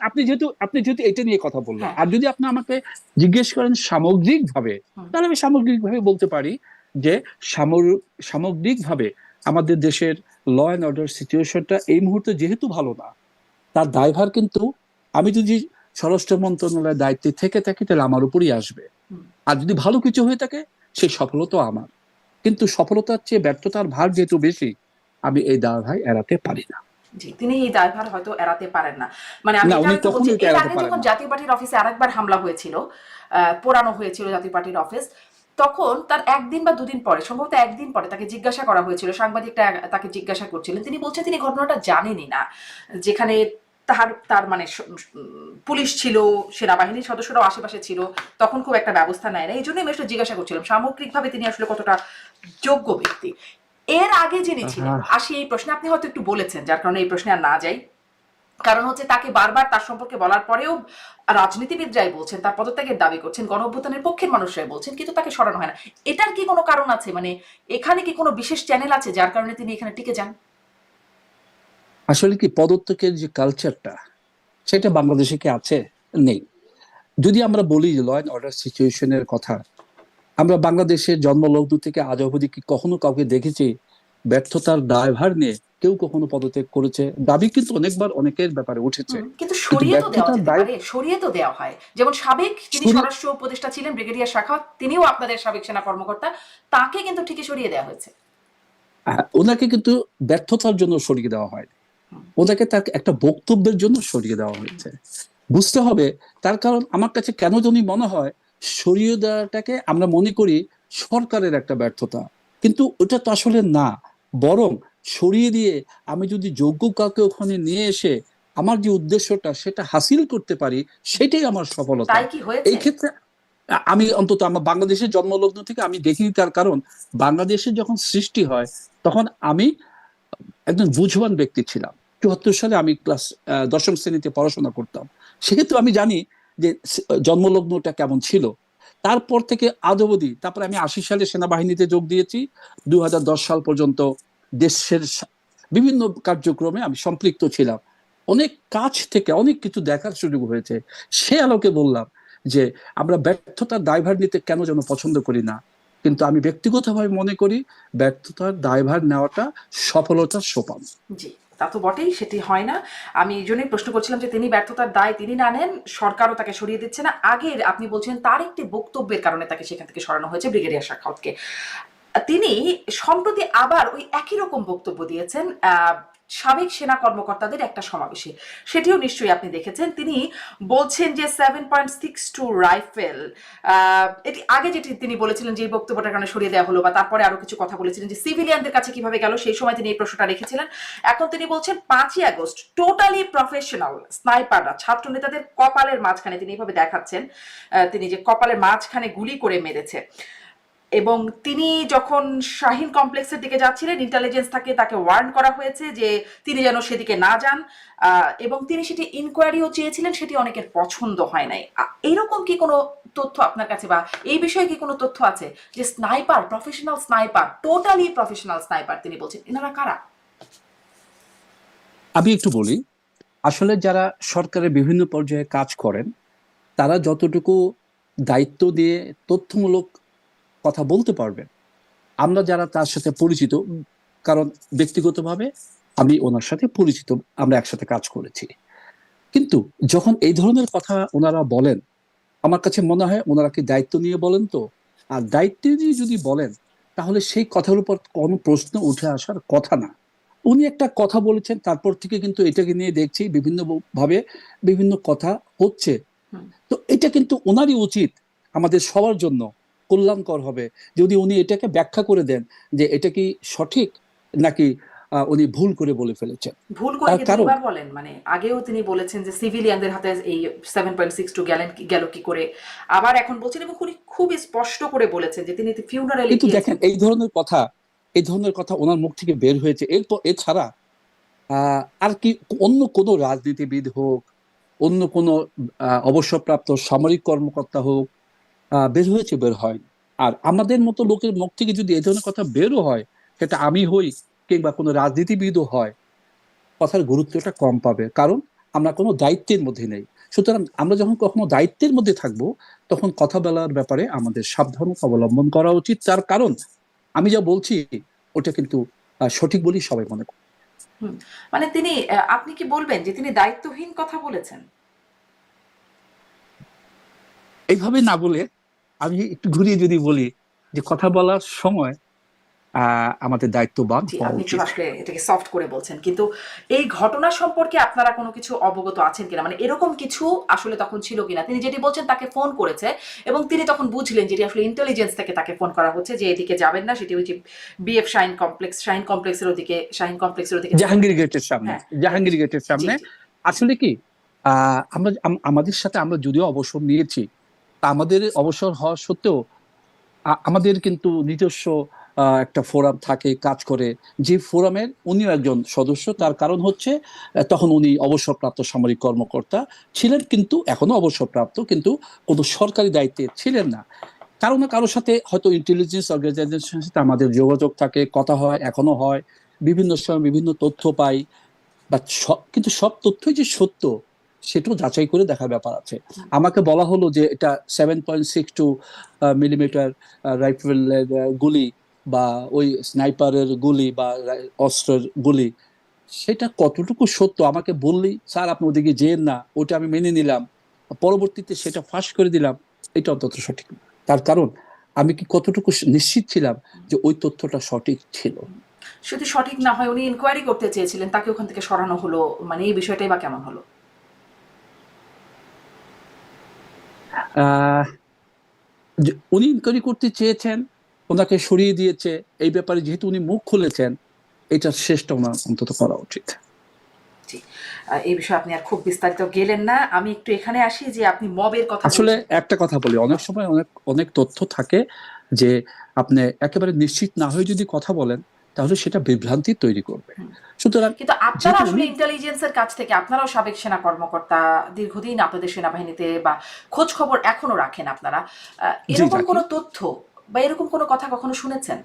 আপনি যেহেতু এটা নিয়ে কথা বললেন, হ্যাঁ। আর যদি আপনি আমাকে জিজ্ঞেস করেন সামগ্রিক ভাবে, হুম, তাহলে আমি সামগ্রিক ভাবে বলতে পারি যে সামগ্রিক ভাবে আমাদের দেশের ল অ্যান্ড অর্ডার সিচুয়েশনটা এই মুহূর্তে যেহেতু ভালো না, তার দায়ভার কিন্তু আমি যদি স্বরাষ্ট্র মন্ত্রণালয়ের দায়িত্বে থেকে থাকি তাহলে আমার উপরই আসবে। হুম। আর যদি ভালো কিছু হয়ে থাকে সেই সফলতা আমার, কিন্তু সফলতার চেয়ে ব্যর্থতার ভার যেহেতু বেশি, আমি এই দায়ভার এড়াতে পারি না। জি, তিনি এই দায়ভার হয়তো এড়াতে পারেন না। মানে আমি না, এটা উনি আরেকটু বলছি, কখনোই এটা এর এড়াতে আগে পারেন যখন না। জাতীয় পার্টির অফিসে আরেকবার হামলা হয়েছিল, পোড়ানো হয়েছিল জাতীয় পার্টির অফিস, তখন তার একদিন বা দুদিন পরে, সম্ভবত একদিন পরে তাকে জিজ্ঞাসা করা হয়েছিল, সাংবাদিকটা তাকে জিজ্ঞাসা করছিলেন, তিনি বলছেন তিনি ঘটনাটা জানেনই না। যেখানে তার মানে পুলিশ ছিল, সেনাবাহিনীর সদস্যরাও আশেপাশে ছিল, তখন খুব একটা ব্যবস্থা নেয় না। এই জন্যই আমি আসলে জিজ্ঞাসা করছিলাম সামগ্রিকভাবে তিনি আসলে কতটা যোগ্য ব্যক্তি। এর আগে যিনি ছিলেন, আহ, আসি এই প্রশ্নে, আপনি হয়তো একটু বলেছেন যার কারণে এই প্রশ্নে আর না যাই। কারণ হচ্ছে তাকে বারবার তার সম্পর্কে বলার পরেও রাজনীতিবিদরাই বলছেন, তার পদত্যাগের দাবি করছেন, গণ অভ্যুত্থানের পক্ষের মানুষরাই বলছেন, কিন্তু তাকে সরানো হয় না। এটার কি কোনো কারণ আছে? মানে এখানে কি কোনো বিশেষ চ্যানেল আছে যার কারণে তিনি এখানে টিকে যান? আসলে কি পদত্যাগের যে কালচারটা সেটা বাংলাদেশে কি আছে? নেই। যদি আমরা বলি ল অ্যান্ড অর্ডার সিচুয়েশনের কথা, আমরা বাংলাদেশের জন্মলগ্ন থেকে আজ অবধি কি কখনো কাউকে দেখেছি ব্যর্থতার দায়ভার নিয়ে কেউ কখনো পদত্যাগ করেছে? দাবি কিন্তু অনেকবার অনেকের ব্যাপারে উঠেছে, কিন্তু কিন্তু সরিয়ে তো দেওয়া ব্যর্থতার যেতে দায় পারে, সরিয়ে তো দেওয়া হয়। যেমন সাবেক যিনি সরি স্বরাষ্ট্র উপদেষ্টা ছিলেন ব্রিগেডিয়ার শাখাওয়াত, তিনিও আপনাদের সাবেক সেনা কর্মকর্তা, তাকে কিন্তু ঠিকই সরিয়ে দেওয়া হয়েছে। ওনাকে কিন্তু ব্যর্থতার জন্য সরিয়ে দেওয়া হয়, ওনাকে তার একটা বক্তব্যের জন্য সরিয়ে দেওয়া হয়েছে। বুঝতে হবে তার কারণ। আমার কাছে কেন জানি মনে হয় সরিয়ে দেওয়াটাকে আমরা মনে করি সরকারের একটা ব্যর্থতা, কিন্তু ওটা তো আসলে না। বরং সরিয়ে দিয়ে আমি যদি যোগ্য কাউকে ওখানে নিয়ে এসে আমার যে উদ্দেশ্যটা সেটা হাসিল করতে পারি, সেটাই আমার সফলতা। তাই কি এই হয়েছে? ক্ষেত্রে আমি অন্তত আমার বাংলাদেশের জন্মলগ্ন থেকে আমি দেখিনি, তার কারণ বাংলাদেশের যখন সৃষ্টি হয় তখন আমি একজন বুঝবান ব্যক্তি ছিলাম। 74 সালে আমি ক্লাস দশম শ্রেণীতে পড়াশোনা করতাম, সেক্ষেত্রে আমি জানি যে জন্মলগ্নটা কেমন ছিল। তারপর থেকে আজ অবধি, তারপরে আমি 80 সালে সেনাবাহিনীতে যোগ দিয়েছি, 2010 সাল পর্যন্ত দেশের বিভিন্ন কার্যক্রমে আমি সম্পৃক্ত ছিলাম। অনেক কাছ থেকে অনেক কিছু দেখার সুযোগ হয়েছে। সে আলোকে বললাম যে আমরা ব্যর্থতার দায়ভার নিতে কেন যেন পছন্দ করি না। কিন্তু আমি ব্যক্তিগতভাবে মনে করি ব্যর্থতার দায়ভার নেওয়াটা সফলতার সোপান। জি, তা তো বটেই, সেটি হয় না। আমি এই জন্যই প্রশ্ন করছিলাম যে তিনি ব্যর্থতার দায় তিনি না নেন, সরকারও তাকে সরিয়ে দিচ্ছে না। আগের আপনি বলছেন তার একটি বক্তব্যের কারণে তাকে সেখান থেকে সরানো হয়েছে, ব্রিগেডিয়ার সাখাওয়াতকে। তিনি সম্প্রতি আবার ওই একই রকম বক্তব্য দিয়েছেন সাবেক সেনা কর্মকর্তাদের একটা সমাবেশে। সেটিও নিশ্চয়ই আপনি দেখেছেন। তিনি বলছেন যে 7.62 রাইফেল, এটি আগে যেটি তিনি বলেছিলেন যে এই বক্তব্যটার কারণে সরিয়ে দেওয়া হলো, বা তারপরে আরো কিছু কথা বলেছিলেন যে সিভিলিয়ানদের কাছে কিভাবে গেল, সেই সময় তিনি এই প্রশ্নটা রেখেছিলেন। এখন তিনি বলছেন 5ই আগস্ট টোটালি প্রফেশনাল স্নাইপাররা ছাত্র নেতাদের কপালের মাঝখানে, তিনি এইভাবে দেখাচ্ছেন তিনি যে কপালের মাঝখানে গুলি করে মেরেছে। এবং তিনি যখন শাহিন কমপ্লেক্সের দিকে যাচ্ছিলেন, ইন্টেলিজেন্স তাকে ওয়ার্ন করা হয়েছে যে তিনি যেন সেদিকে না যান, এবং তিনি সেটি ইনকোয়ারিও চেয়েছিলেন, সেটি অনেকের পছন্দ হয় নাই। এইরকম কি কোনো তথ্য আপনার কাছে, বা এই বিষয়ে কি কোনো তথ্য আছে যে sniper, professional sniper, totally professional sniper তিনি বলছেন, এনারা কারা? আমি একটু বলি, আসলে যারা সরকারের বিভিন্ন পর্যায়ে কাজ করেন তারা যতটুকু দায়িত্ব দিয়ে তথ্যমূলক কথা বলতে পারবেন, আমরা যারা তার সাথে পরিচিত, কারণ ব্যক্তিগতভাবে আমি ওনার সাথে পরিচিত, আমরা একসাথে কাজ করেছি, কিন্তু যখন এই ধরনের কথা ওনারা বলেন আমার কাছে মনে হয় ওনারা কি দায়িত্ব নিয়ে বলেন তো। আর দায়িত্ব নিয়ে যদি বলেন তাহলে সেই কথার উপর কোনো প্রশ্ন উঠে আসার কথা না। উনি একটা কথা বলেছেন, তারপর থেকে কিন্তু এটাকে নিয়ে দেখছি বিভিন্ন ভাবে বিভিন্ন কথা হচ্ছে। তো এটা কিন্তু ওনারই উচিত, আমাদের সবার জন্য কল্যাণকর হবে যদি উনি এটাকে ব্যাখ্যা করে দেন যে এটা কি সঠিক নাকি উনি ভুল করে বলে ফেলেছেন। ভুল করে তার কি কারণ দুইবার বলেন? মানে আগেও তিনি বলেছেন যে সিভিলিয়ানদের হাতে এই 7.62 গেল কি করে, আবার এখন বলছেন, এবং উনি খুবই স্পষ্ট করে বলেছেন যে তিনি ফিউনারালে কিন্তু গিয়েছেন। দেখেন এই ধরনের কথা ওনার মুখ থেকে বের হয়েছে, এরপর এছাড়া আর কি অন্য কোনো রাজনীতিবিদ হোক, অন্য কোনো অবসরপ্রাপ্ত সামরিক কর্মকর্তা হোক বের হয়েছে? বের হয়। আর আমাদের মতো লোকের মুখ থেকে যদি এই ধরনের কথা বেরও হয়, সেটা আমি হই কিংবা কোনো রাজনীতিবিদও হয়, কথার গুরুত্বটা কম পাবে, কারণ আমরা কোনো দায়িত্বের মধ্যে নেই। সুতরাং আমরা যখন কখনো দায়িত্বের মধ্যে থাকব তখন কথা বলার ব্যাপারে আমাদের সাবধানতা অবলম্বন করা উচিত। তার কারণ আমি যা বলছি ওটা কিন্তু সঠিক বলেই সবাই মনে করে। মানে তিনি আপনি কি বলবেন যে তিনি দায়িত্বহীন কথা বলেছেন? এইভাবে না বলে আমি একটু ঘুরিয়ে যদি বলি যে কথা বলার সময় আমাদের দায়িত্ববান জি, হওয়া আপনি একটু উচিত। আসলে এটাকে সফট করে বলছেন, কিন্তু এই ঘটনা সম্পর্কে আপনারা কোনো কিছু অবগত আছেন কিনা, মানে এরকম কিছু আসলে তখন ছিল কিনা? তিনি যেটি বলছেন তাকে ফোন করেছে, এবং তিনি তখন বুঝলেন যেটি আসলে ইন্টেলিজেন্স থেকে তাকে ফোন করা হচ্ছে যে এদিকে যাবেন না, সেটি হচ্ছে বিএফ শাহিন কমপ্লেক্সের ওদিকে জাহাঙ্গীর গেটের সামনে, হ্যাঁ, জাহাঙ্গীর গেটের জি সামনে। জি আসলে কি আমাদের সাথে আমরা যদিও অবসর নিয়েছি, তা আমাদের অবসর হওয়া সত্ত্বেও আমাদের কিন্তু নিজস্ব একটা ফোরাম থাকে, কাজ করে, যে ফোরামের উনিও একজন সদস্য। তার কারণ হচ্ছে তখন উনি অবসরপ্রাপ্ত সামরিক কর্মকর্তা ছিলেন, কিন্তু এখনো অবসরপ্রাপ্ত, কিন্তু কোনো সরকারি দায়িত্বে ছিলেন না। কারো না কারোর সাথে হয়তো ইন্টেলিজেন্স অর্গানাইজেশনের সাথে আমাদের যোগাযোগ থাকে, কথা হয়, এখনো হয়, বিভিন্ন সময় বিভিন্ন তথ্য পাই, বা কিন্তু সব তথ্যই যে সত্য সেটাও যাচাই করে দেখার ব্যাপার আছে। আমাকে বলা হলো যে এটা 7.62 মিলিমিটার রাইফেলের গুলি, বা ওই স্নাইপারের গুলি, বা অস্ত্রের গুলি, সেটা কতটুকু সত্য আমাকে বললেই, স্যার আপনি ওদিকে যেন না, ওটা আমি মেনে নিলাম, পরবর্তীতে সেটা ফাঁস করে দিলাম, এটা অন্তত সঠিক না। তার কারণ আমি কি কতটুকু নিশ্চিত ছিলাম যে ওই তথ্যটা সঠিক ছিল। শুধু সঠিক না হয়, উনি ইনকোয়ারি করতে চেয়েছিলেন, তাকে ওখান থেকে সরানো হলো, মানে এই বিষয়টাই বা কেমন হলো? আহ উনি ইনকোয়ারি করতে চেয়েছেন, ওনাকে সরিয়ে দিয়েছে, এই ব্যাপারে যেহেতু উনি মুখ খুলেছেন, এটার শেষটা ওনার অন্তত করা উচিত। জি, এই বিষয়ে আপনি আর খুব বিস্তারিত গেলেন না। আমি একটু এখানে আসি যে আপনি মবের কথা আসলে বলছেন। একটা কথা বলি, অনেক সময় অনেক অনেক তথ্য থাকে যে আপনি একেবারে নিশ্চিত না হয়ে যদি কথা বলেন তাহলে সেটা বিভ্রান্তি তৈরি করবে। সুতরাং কিন্তু আপনারা যেহেতু আসলে উনি ইন্টেলিজেন্সের কাছ থেকে, আপনারাও সাবেক সেনা কর্মকর্তা, দীর্ঘদিন আপনাদের সেনাবাহিনীতে বা খোঁজ খবর এখনো রাখেন আপনারা, জি এরকম রাখি, কোনো তথ্য বা এরকম কোনো কথা কখনো শুনেছেন?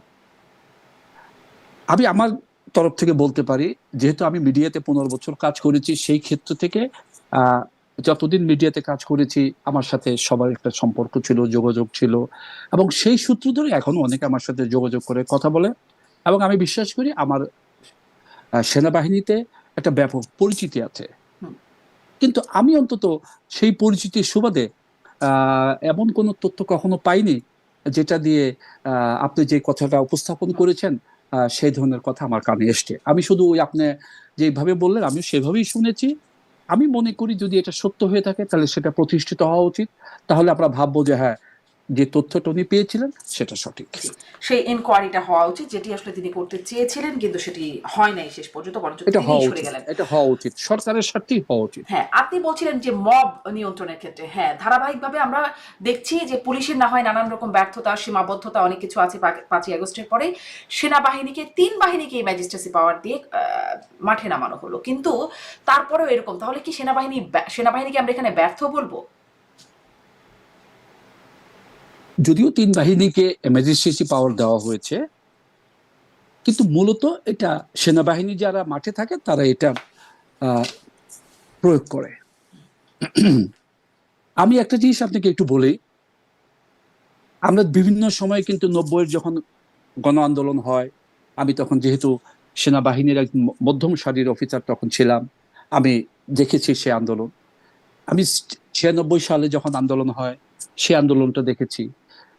আমি আমার তরফ থেকে বলতে পারি, যেহেতু আমি মিডিয়াতে 15 বছর কাজ করেছি, সেই ক্ষেত্র থেকে যতদিন মিডিয়াতে কাজ করেছি আমার সাথে সবার একটা সম্পর্ক ছিল, যোগাযোগ ছিল, এবং সেই সূত্র ধরে এখনো অনেকে আমার সাথে যোগাযোগ করে কথা বলে। এবং আমি বিশ্বাস করি আমার সেনাবাহিনীতে একটা ব্যাপক পরিচিতি আছে। হুম। কিন্তু আমি অন্তত সেই পরিচিতির সুবাদে এমন কোনো তথ্য কখনো পাইনি যেটা দিয়ে আপনি যে কথাটা উপস্থাপন করেছেন সেই ধরনের কথা আমার কানে এসছে। আমি শুধু ওই আপনি যেভাবে বললেন আমি সেভাবেই শুনেছি। আমি মনে করি যদি এটা সত্য হয়ে থাকে তাহলে সেটা প্রতিষ্ঠিত হওয়া উচিত। তাহলে আমরা ভাববো যে হ্যাঁ, যে তথ্যটা উনি পেয়েছিলেন সেটা সঠিক। জি, সেই ইনকোয়ারিটা হওয়া উচিত যেটি আসলে তিনি করতে চেয়েছিলেন, কিন্তু সেটি হয় নাই শেষ পর্যন্ত, বরঞ্চ এটা তিনিই হওয়া সরে উচিত, গেলেন। এটা হওয়া উচিত, সরকারের স্বার্থেই হওয়া উচিত। হ্যাঁ, আপনি বলছিলেন যে মব নিয়ন্ত্রণের ক্ষেত্রে, হ্যাঁ, ধারাবাহিকভাবে আমরা দেখছি যে পুলিশের না হয় নানান রকম ব্যর্থতা, সীমাবদ্ধতা অনেক কিছু আছে। 5ই আগস্টের পরে সেনাবাহিনীকে, 3 বাহিনীকে ম্যাজিস্ট্রেসি পাওয়ার দিয়ে মাঠে নামানো হলো, কিন্তু তারপরেও এরকম। তাহলে কি সেনাবাহিনীকে আমরা এখানে ব্যর্থ বলবো? যদিও 3 বাহিনীকে ম্যাজিস্ট্রেসি পাওয়ার দেওয়া হয়েছে, কিন্তু মূলত এটা সেনাবাহিনী যারা মাঠে থাকে তারা এটা প্রয়োগ করে। আমি একটা জিনিস আপনাকে একটু বলি, আমরা বিভিন্ন সময় কিন্তু 90-এর যখন গণ আন্দোলন হয়, আমি তখন যেহেতু সেনাবাহিনীর এক মধ্যম সারির অফিসার তখন ছিলাম, আমি দেখেছি সে আন্দোলন। আমি 96 সালে যখন আন্দোলন হয় সে আন্দোলনটা দেখেছি।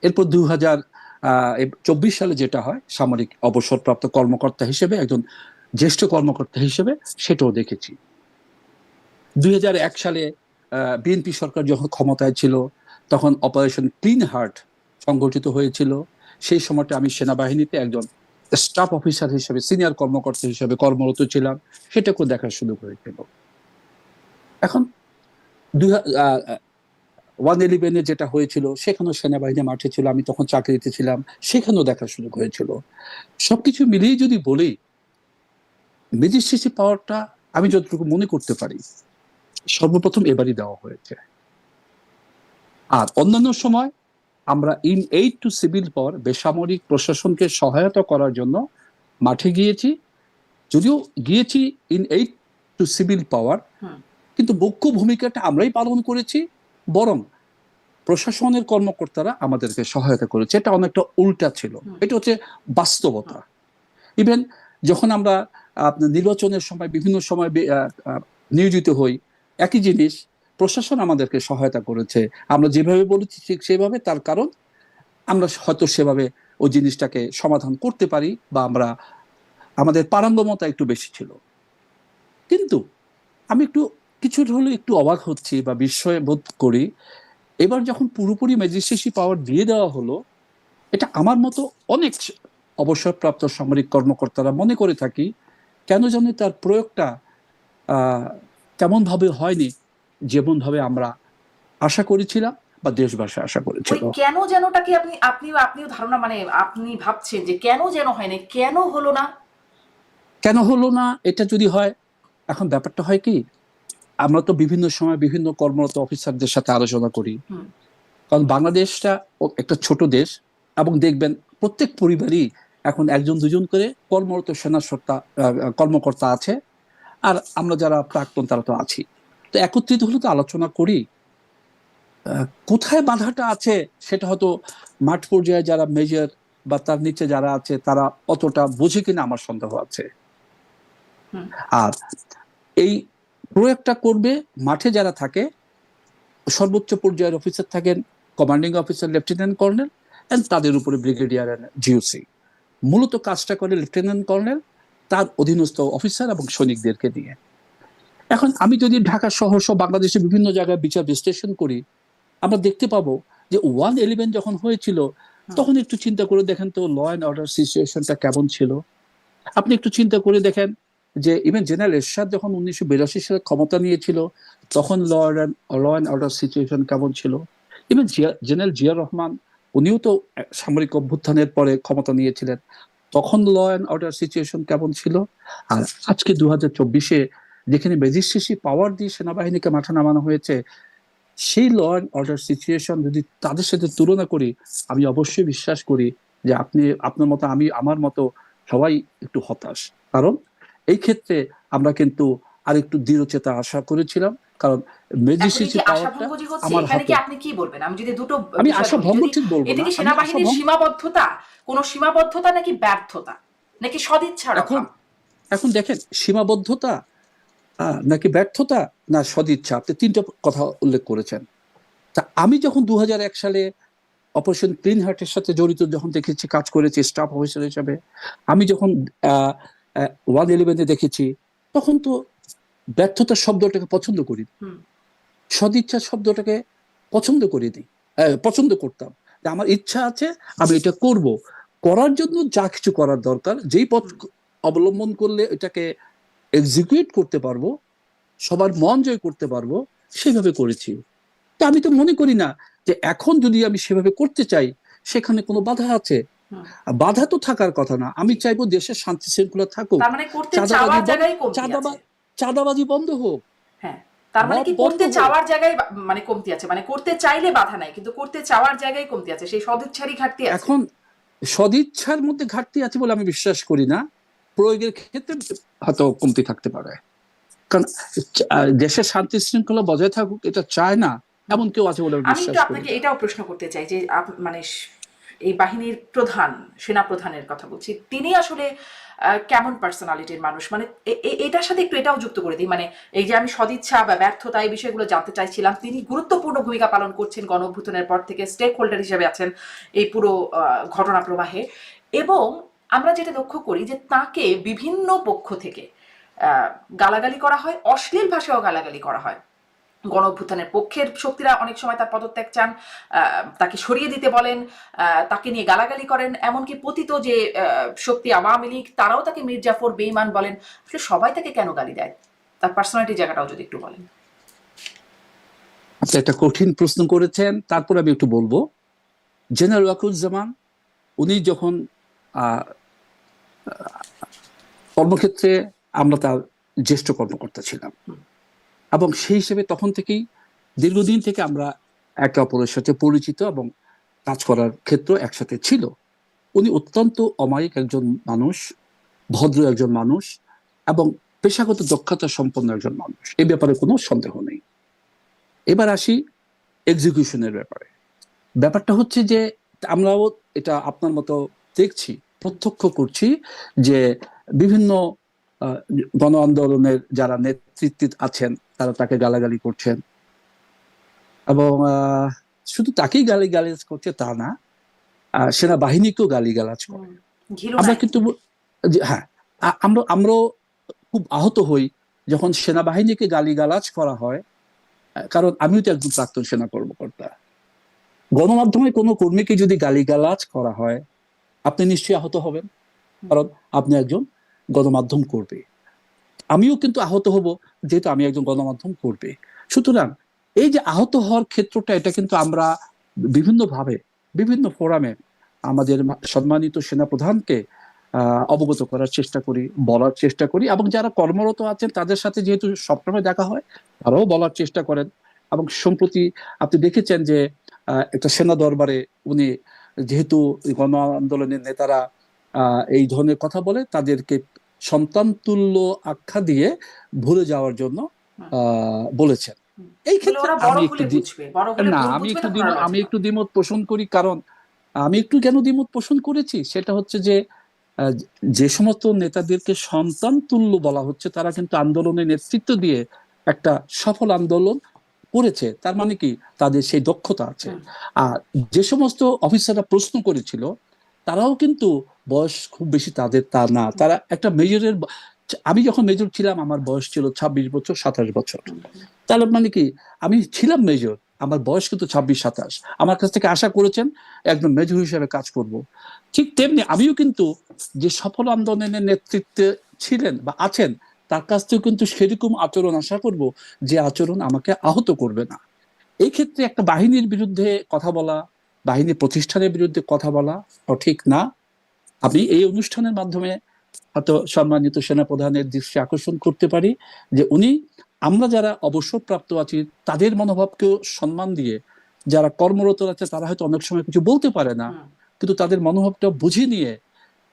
এরপর 2024 সালে যেটা হয় সামরিক অবসরপ্রাপ্ত কর্মকর্তা হিসেবে, একজন জ্যেষ্ঠ কর্মকর্তা হিসেবে সেটাও দেখেছি। 2001 সালে বিএনপি সরকার যখন ক্ষমতায় ছিল তখন অপারেশন ক্লিন হার্ট সংগঠিত হয়েছিল। সেই সময়টা আমি সেনাবাহিনীতে একজন স্টাফ অফিসার হিসেবে, সিনিয়র কর্মকর্তা হিসেবে কর্মরত ছিলাম, সেটাকেও দেখার সুযোগ হয়েছিল। এখন 111-এ যেটা হয়েছিল সেখানেও সেনাবাহিনী মাঠে ছিল, আমি তখন চাকরিতে ছিলাম, সেখানেও দেখার সুযোগ হয়েছিল। সবকিছু মিলিয়ে যদি বলি, ম্যাজিস্ট্রেসি পাওয়ারটা আমি যতটুকু মনে করতে পারি সর্বপ্রথম এবারই দেওয়া হয়েছে। আর অন্যান্য সময় আমরা ইন এইড টু সিভিল পাওয়ার, বেসামরিক প্রশাসনকে সহায়তা করার জন্য মাঠে গিয়েছি। যদিও গিয়েছি ইন এইড টু সিভিল পাওয়ার, কিন্তু মুখ্য ভূমিকাটা আমরাই পালন করেছি, বরং প্রশাসনের কর্মকর্তারা আমাদেরকে সহায়তা করেছে। এটা অনেকটা উল্টা ছিল, এটা হচ্ছে বাস্তবতা। ইভেন যখন আমরা নির্বাচনের সময় বিভিন্ন সময় নিয়োজিত হই, একই জিনিস, প্রশাসন আমাদেরকে সহায়তা করেছে। আমরা যেভাবে বলেছি ঠিক সেভাবে, তার কারণ আমরা হয়তো সেভাবে ওই জিনিসটাকে সমাধান করতে পারি, বা আমরা আমাদের পারঙ্গমতা একটু বেশি ছিল। কিন্তু আমি একটু কিছুটা হলে একটু অবাক হচ্ছি বা বিস্ময় বোধ করি, এবার যখন পুরোপুরি ম্যাজিস্ট্রেসি পাওয়ার দিয়ে দেওয়া হলো, এটা আমার মতো অনেক অবসরপ্রাপ্ত সামরিক কর্মকর্তারা মনে করে থাকি কেন জানি তার প্রয়োগটা তেমন ভাবে হয়নি যেমন ভাবে আমরা আশা করেছিলাম বা দেশবাসী আশা করেছিল। ওই কেন যেনটা কি আপনিও ধারণা, মানে আপনি ভাবছেন যে কেন যেন হয় না, কেন হলো না? কেন হলো না এটা যদি হয়, এখন ব্যাপারটা হয় কি, আমরা তো বিভিন্ন সময় বিভিন্ন কর্মরত অফিসারদের সাথে আলোচনা করি, কারণ বাংলাদেশটা একটা ছোট দেশ, এবং দেখবেন প্রত্যেক পরিবারই এখন 1-2 জন করে কর্মরত সেনা কর্মকর্তা আছে, আর আমরা যারা প্রাক্তন তারা তো আছি। তো একত্রিত হলে তো আলোচনা করি, কোথায় বাধাটা আছে সেটা হয়তো মাঠ পর্যায়ে যারা মেজর বা তার নিচে যারা আছে তারা অতটা বোঝে কিনা আমার সন্দেহ আছে। আর এই প্রয়োগটা করবে মাঠে যারা থাকে, সর্বোচ্চ পর্যায়ের অফিসার থাকেন, commanding officer, lieutenant colonel, and তাদের উপরে ব্রিগেডিয়ার এন্ড জিওসি। মূলত কাজটা করে লেফটেন্যান্ট কর্নেল, তার অধীনস্থ অফিসার এবং সৈনিকদেরকে নিয়ে। এখন আমি যদি ঢাকা শহর সহ বাংলাদেশের বিভিন্ন জায়গায় বিচার বিশ্লেষণ করি, আমরা দেখতে পাবো যে 111 যখন হয়েছিল তখন একটু চিন্তা করে দেখেন তো ল অ্যান্ড অর্ডার সিচুয়েশনটা কেমন ছিল। আপনি একটু চিন্তা করে দেখেন যে ইভেন জেনারেল এরশাদ যখন 1982 সালে ক্ষমতা নিয়েছিল তখন ল অ্যান্ড অর্ডার সিচুয়েশন কেমন ছিল। ইভেন জেনারেল জিয়াউর রহমান, উনিও তো সামরিক অভ্যুত্থানের পরে ক্ষমতা নিয়েছিলেন, তখন ল অ্যান্ড অর্ডার সিচুয়েশন কেমন ছিল। আর আজকে 2024-এ যেখানে ম্যাজিস্ট্রেসি পাওয়ার দিয়ে সেনাবাহিনীকে মাঠে নামানো হয়েছে, সেই ল অ্যান্ড অর্ডার সিচুয়েশন যদি তাদের সাথে তুলনা করি, আমি অবশ্যই বিশ্বাস করি যে আপনি আপনার মতো, আমি আমার মতো, সবাই একটু হতাশ। কারণ এই ক্ষেত্রে আমরা কিন্তু আরেকটু দৃঢ়চেতা আশা করেছিলাম কারণ এখন এই ম্যাজিস্ট্রেসি যে পাওয়ারটা আশাভঙ্গ যে হচ্ছে, আমার এখানে কি হাতে। আপনি কি বলবেন? আমি যদি দুটো আমি বিষয় আশা বলি, ভঙ্গ যদি ঠিক বলবো এতে না, কি আমি আশা সেনাবাহিনীর ভঙ্গ। সীমাবদ্ধতা, কোনো সীমাবদ্ধতা নাকি ব্যর্থতা, নাকি সদিচ্ছার এখন অভাব? এখন দেখেন, সীমাবদ্ধতা নাকি ব্যর্থতা, না সদিচ্ছা, আপনি তিনটা কথা উল্লেখ করেছেন। তা আমি যখন 2001 সালে অপারেশন ক্লিন হার্টের সাথে জড়িত যখন দেখেছি, কাজ করেছি স্টাফ অফিসার হিসাবে, আমি যখন 111-এ দেখেছি, তখন তো ব্যর্থতার শব্দটাকে পছন্দ করি, হুম, সদিচ্ছা শব্দটাকে পছন্দ করি নি, পছন্দ করতাম। যে আমার ইচ্ছা আছে, আমি এটা করব, করার জন্য যা কিছু করার দরকার, যেই পথ হুম, অবলম্বন করলে এটাকে এক্সিকিউট করতে পারবো, সবার মন জয় করতে পারবো, সেভাবে করেছি। তা আমি তো মনে করি না যে এখন যদি আমি সেভাবে করতে চাই সেখানে কোনো বাধা আছে। হুম। বাধা তো থাকার কথা না। আমি জি। চাইবো দেশের শান্তি শৃঙ্খলা থাকুক, তার মানে করতে চাঁদাবাজি চাওয়ার বন্ধ, জায়গায় কমতি আছে। চাঁদাবাজ চাঁদাবাজি বন্ধ হোক, হ্যাঁ, তার মানে মব কি বন্ধ করতে হোক। চাওয়ার জায়গায় মানে কমতি আছে, মানে করতে চাইলে বাধা নাই, কিন্তু করতে চাওয়ার জায়গায় কমতি আছে, সেই সদিচ্ছারই ঘাটতি আছে। এখন সদিচ্ছার মধ্যে ঘাটতি আছে বলে আমি বিশ্বাস করি না, প্রয়োগের ক্ষেত্রে হয়তো কমতি থাকতে পারে। কারণ দেশের শান্তি শৃঙ্খলা বজায় থাকুক এটা চায় না হুম। এমন কেউ আছে বলে আমি আমি একটু বিশ্বাস করি আপনাকে না। এটাও প্রশ্ন করতে চাই যে মানে এই বাহিনীর প্রধান, সেনা প্রধানের কথা বলছি, তিনি আসলে কেমন পার্সোনালিটির মানুষ, মানে এটার সাথে একটু এটাও যুক্ত করে দিই, মানে এই যে আমি সদিচ্ছা বা ব্যর্থতা এই বিষয়গুলো জানতে চাইছিলাম। তিনি গুরুত্বপূর্ণ ভূমিকা পালন করছেন গণ অভ্যুত্থানের পর থেকে, স্টেক হোল্ডার হিসেবে আছেন এই পুরো ঘটনা প্রবাহে। এবং আমরা যেটা লক্ষ্য করি যে তাকে বিভিন্ন পক্ষ থেকে আহ, গালাগালি করা হয়, অশ্লীল ভাষাও গালাগালি করা হয়। গণ অভ্যুত্থানের পক্ষের শক্তিরা অনেক সময় তার পদত্যাগ চান, তাকে সরিয়ে দিতে বলেন, তাকে নিয়ে গালাগালি করেন, এমনকি পতিত যে শক্তি আওয়ামী লীগ তারাও তাকে মীর জাফর বেঈমান বলেন। আসলে সবাই তাকে কেন গালি দেয়? তার পার্সোনালিটি জায়গাটাও যদি একটু বলেন। আপনি একটা কঠিন প্রশ্ন করেছেন, তারপর আমি একটু বলবো। জেনারেল ওয়াকুরুজ্জামান, উনি যখন আহ, কর্মক্ষেত্রে, আমরা তার জ্যেষ্ঠ কর্মকর্তা ছিলাম, এবং সেই হিসেবে তখন থেকেই দীর্ঘদিন থেকে আমরা একে অপরের সাথে পরিচিত এবং কাজ করার ক্ষেত্র একসাথে ছিল। উনি অত্যন্ত অমায়িক একজন মানুষ, ভদ্র একজন মানুষ, এবং পেশাগত দক্ষতা সম্পন্ন একজন মানুষ, এ ব্যাপারে কোনো সন্দেহ নেই। এবার আসি এক্সিকিউশনের ব্যাপারে। ব্যাপারটা হচ্ছে যে আমরাও এটা আপনার মতো দেখছি, প্রত্যক্ষ করছি যে বিভিন্ন আহ, গণ আন্দোলনের যারা নেতৃত্বে আছেন তারা তাকে গালাগালি করছেন, এবং শুধু তাকেই গালিগালাজ করছে তা না, সেনাবাহিনীকেও গালিগালাজ করে। ঘিলু আমরা নাই। কিন্তু হ্যাঁ, আমরাও খুব আহত হই যখন সেনাবাহিনীকে গালিগালাজ করা হয়। কারণ আমিও তো একজন প্রাক্তন সেনা কর্মকর্তা। গণমাধ্যমে কোনো কর্মীকে যদি গালিগালাজ করা হয়, আপনি নিশ্চয়ই আহত হবেন, কারণ আপনি একজন গণমাধ্যম কর্মী। আমিও কিন্তু আহত হব, যেহেতু আমি একজন গণমাধ্যম কর্মী। সুতরাং এই যে আহত হওয়ার ক্ষেত্রটা, এটা কিন্তু আমরা বিভিন্নভাবে, বিভিন্ন ফোরামে আমাদের সম্মানিত সেনাপ্রধানকে অবগত করার চেষ্টা করি, বলার চেষ্টা করি, এবং যারা কর্মরত আছেন তাদের সাথে যেহেতু সবসময় দেখা হয়, তারাও বলার চেষ্টা করেন। এবং সম্প্রতি আপনি দেখেছেন যে একটা সেনা দরবারে উনি, যেহেতু গণ আন্দোলনের নেতারা এই ধরনের কথা বলে, তাদেরকে সন্তান তুল্য আখ্যা দিয়ে ভুলে যাওয়ার জন্য বলেছেন। এই বলে ক্ষেত্রে ওরা বড় আমি একটু হলে বুঝবে, বড় হলে না, ভুল বুঝবে, তখন ওরা আমি লজ্জা একটু পাবে। দ্বিমত পোষণ করি। কারণ আমি একটু কেন দ্বিমত পোষণ করেছি সেটা হচ্ছে যে আহ, যে সমস্ত নেতাদেরকে সন্তান তুল্য বলা হচ্ছে, তারা কিন্তু আন্দোলনের নেতৃত্ব দিয়ে একটা সফল আন্দোলন করেছে, তার মানে কি তাদের সেই দক্ষতা আছে। হুম, আর যে সমস্ত অফিসাররা প্রশ্ন করেছিল, তারাও কিন্তু বয়স খুব বেশি তাদের তা না, হুম, তারা একটা মেজরের, আমি যখন মেজর ছিলাম আমার বয়স ছিল 26 বছর, 27 বছর। হুম, তাহলে মানে কি, আমি ছিলাম মেজর, আমার বয়স কিন্তু 26-27। আমার কাছ থেকে আশা করেছেন একজন মেজর হিসেবে কাজ করব। ঠিক তেমনি আমিও কিন্তু যে সফল আন্দোলনের নেতৃত্বে ছিলেন বা আছেন, তার কাছ থেকে কিন্তু সেরকম আচরণ আশা করব, যে আচরণ আমাকে আহত করবে না। এই ক্ষেত্রে একটা বাহিনীর বিরুদ্ধে কথা বলা, বাহিনী প্রতিষ্ঠানের বিরুদ্ধে কথা বলা সঠিক না। আমি এই অনুষ্ঠানের মাধ্যমে হয়তো সম্মানিত সেনাপ্রধানের দৃষ্টি আকর্ষণ করতে পারি যে উনি, আমরা যারা অবসরপ্রাপ্ত আছি তাদের মনোভাবকেও সম্মান দিয়ে, যারা কর্মরত আছে তারা হয়তো অনেক সময় কিছু বলতে পারে না, হুম, কিন্তু তাদের মনোভাবটা বুঝে নিয়ে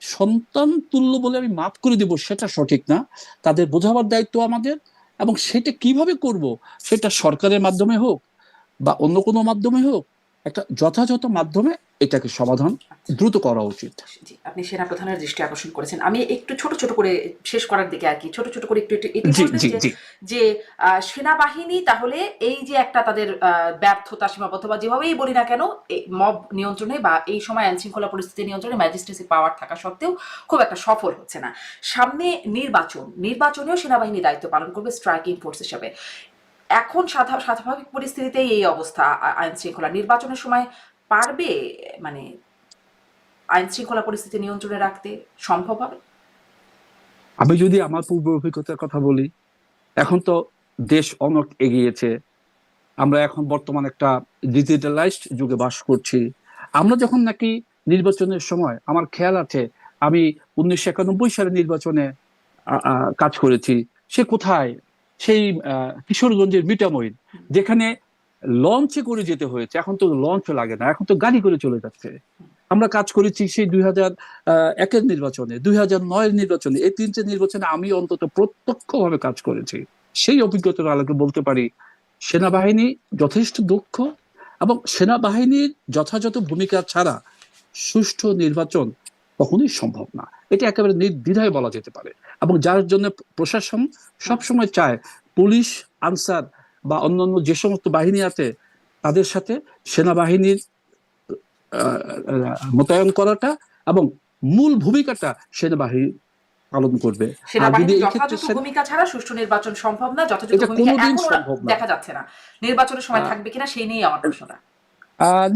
সন্তান তুল্য বলে আমি মাফ করে দিব সেটা সঠিক না। তাদের বোঝাবার দায়িত্ব আমাদের, এবং সেটা কিভাবে করব, সেটা সরকারের মাধ্যমে হোক বা অন্য কোনো মাধ্যমে হোক, একটা যথাযথ মাধ্যমে এটাকে সমাধান দ্রুত করা উচিত। জি, আপনি সেনা প্রধানের দৃষ্টি আকর্ষণ করেছেন। আমি একটু ছোট ছোট করে শেষ করার দিকে আর কি ছোট ছোট করে একটু এটি জি বলবেন জি যে জি যে সেনাবাহিনী তাহলে এই যে একটা তাদের ব্যর্থতা সীমাবদ্ধ বা যেভাবেই বলি না কেন মব নিয়ন্ত্রণে বা এই সময় আইন শৃঙ্খলা পরিস্থিতি নিয়ন্ত্রণে ম্যাজিস্ট্রেসি পাওয়ার থাকা সত্ত্বেও খুব একটা সফল হচ্ছে না। সামনে নির্বাচনেও সেনাবাহিনী দায়িত্ব পালন করবে স্ট্রাইকিং ফোর্স হিসেবে। এখন স্বাভাবিক পরিস্থিতিতেই এই অবস্থা আইন শৃঙ্খলা নির্বাচনের সময় পারবে মানে আইন শৃঙ্খলা পরিস্থিতি নিয়ন্ত্রণে রাখতে সম্ভব হবে? আমি যদি আমার পূর্ব অভিজ্ঞতার কথা বলি, এখন তো দেশ অনেক এগিয়েছে। আমরা এখন বর্তমান একটা ডিজিটালাইজড যুগে বাস করছি। আমরা যখন নাকি নির্বাচনের সময়, আমার খেয়াল আছে আমি 1991 সালে নির্বাচনে কাজ করেছি। সে কোথায়? সেই কিশোরগঞ্জের মিঠামইন, যেখানে লঞ্চে করে যেতে হয়েছে। এখন তো লঞ্চ লাগে না, এখন তো গাড়ি করে চলে যাচ্ছে। আমরা কাজ করেছি সেই 2001-এর নির্বাচনে, 2009-এর নির্বাচনে। এই তিনটে নির্বাচনে আমি অন্তত প্রত্যক্ষভাবে কাজ করেছি। সেই অভিজ্ঞতার আলোকে বলতে পারি সেনাবাহিনী যথেষ্ট দক্ষ, এবং সেনাবাহিনীর যথাযথ ভূমিকা ছাড়া সুষ্ঠু নির্বাচন কখনোই সম্ভব না। এটা একেবারে নির্দ্বিধায় বলা যেতে পারে। এবং যার জন্য প্রশাসন সবসময় চায় পুলিশ, আনসার বা অন্যান্য যে সমস্ত বাহিনী আছে তাদের সাথে সেনাবাহিনীর মোতায়েন করাটা, এবং মূল ভূমিকাটা সেনাবাহিনী পালন করবে। আর যদি সেনাবাহিনীর এই ক্ষেত্রে যথাযথ ভূমিকা ছাড়া সুষ্ঠু নির্বাচন সম্ভব না, যথাযথ এটা ভূমিকা কোনোদিন এখনো সম্ভব না। দেখা যাচ্ছে না। নির্বাচনের সময় থাকবে কিনা সেই নিয়েই আমার প্রশ্নটা।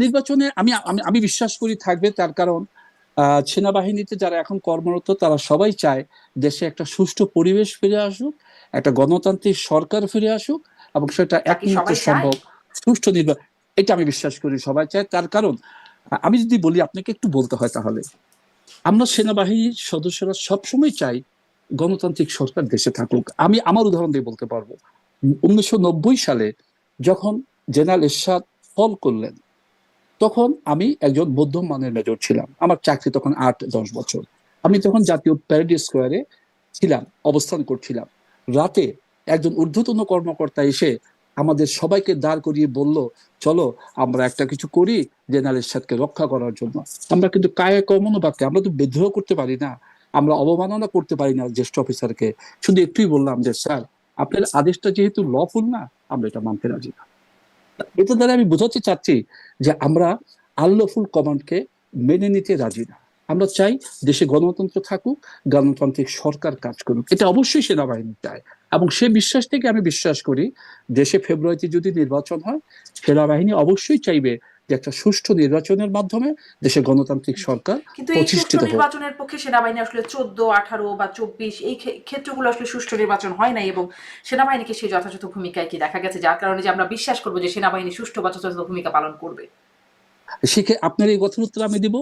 নির্বাচনে আমি আমি আমি বিশ্বাস করি থাকবে। তার কারণ সেনাবাহিনীতে যারা এখন কর্মরত তারা সবাই চায় দেশে একটা সুষ্ঠু পরিবেশ ফিরে আসুক, একটা গণতান্ত্রিক সরকার ফিরে আসুক, এবং সেটা তা কি একমাত্র সবাই চায়? সম্ভব সুষ্ঠু নির্বাচন। এটা আমি বিশ্বাস করি সবাই চায়। তার কারণ আমি যদি বলি আপনাকে একটু বলতে হয়, তাহলে আমরা সেনাবাহিনীর সদস্যরা সবসময় চাই গণতান্ত্রিক সরকার দেশে থাকুক। আমি আমার উদাহরণ দিয়ে বলতে পারবো, 1990 সালে যখন জেনারেল এরশাদ ফল করলেন, তখন আমি একজন মধ্যম মানের মেজর ছিলাম। আমার চাকরি তখন 8-10 বছর। আমি তখন জাতীয় প্যারেড স্কোয়ারে ছিলাম, অবস্থান করছিলাম। রাতে একজন ঊর্ধ্বতন কর্মকর্তা এসে আমাদের সবাইকে দাঁড় করিয়ে বলল, চলো আমরা একটা কিছু করি জেনারেল এরশাদকে রক্ষা করার জন্য। আমরা কিন্তু কায়ে কমনো বাক্যে, আমরা তো বিদ্রোহ করতে পারি না, আমরা অবমাননা করতে পারি না জ্যেষ্ঠ অফিসারকে। শুধু একটুই বললাম যে স্যার, আপনার আদেশটা যেহেতু লফুল না, আমরা এটা মানতে রাজি না। এটা দ্বারা আমি বোঝাতে চাচ্ছি যে আমরা আনলফুল কমান্ডকে মেনে নিতে রাজি না। আমরা চাই দেশে গণতন্ত্র থাকুক, গণতান্ত্রিক সরকার কাজ করুক। এটা অবশ্যই সেনাবাহিনী চায়, এবং সে বিশ্বাস থেকে আমি বিশ্বাস করি দেশে ফেব্রুয়ারিতে যদি নির্বাচন হয়, সেনাবাহিনী অবশ্যই চাইবে যে একটা সুষ্ঠু নির্বাচনের মাধ্যমে দেশে গণতান্ত্রিক সরকার কিন্তু এই সুষ্ঠু প্রতিষ্ঠিত হোক। নির্বাচনের পক্ষে সেনাবাহিনী আসলে 14, 18 বা 24 এই ক্ষেত্রগুলো আসলে সুষ্ঠু নির্বাচন হয় নাই, এবং সেনাবাহিনীকে সেই যথাযথ ভূমিকায় কি দেখা গেছে যার কারণে যে আমরা বিশ্বাস করবো যে সেনাবাহিনী সুষ্ঠু বা যথাযথ ভূমিকা পালন করবে? শিখে আপনার এই কথার উত্তর আমি দিব।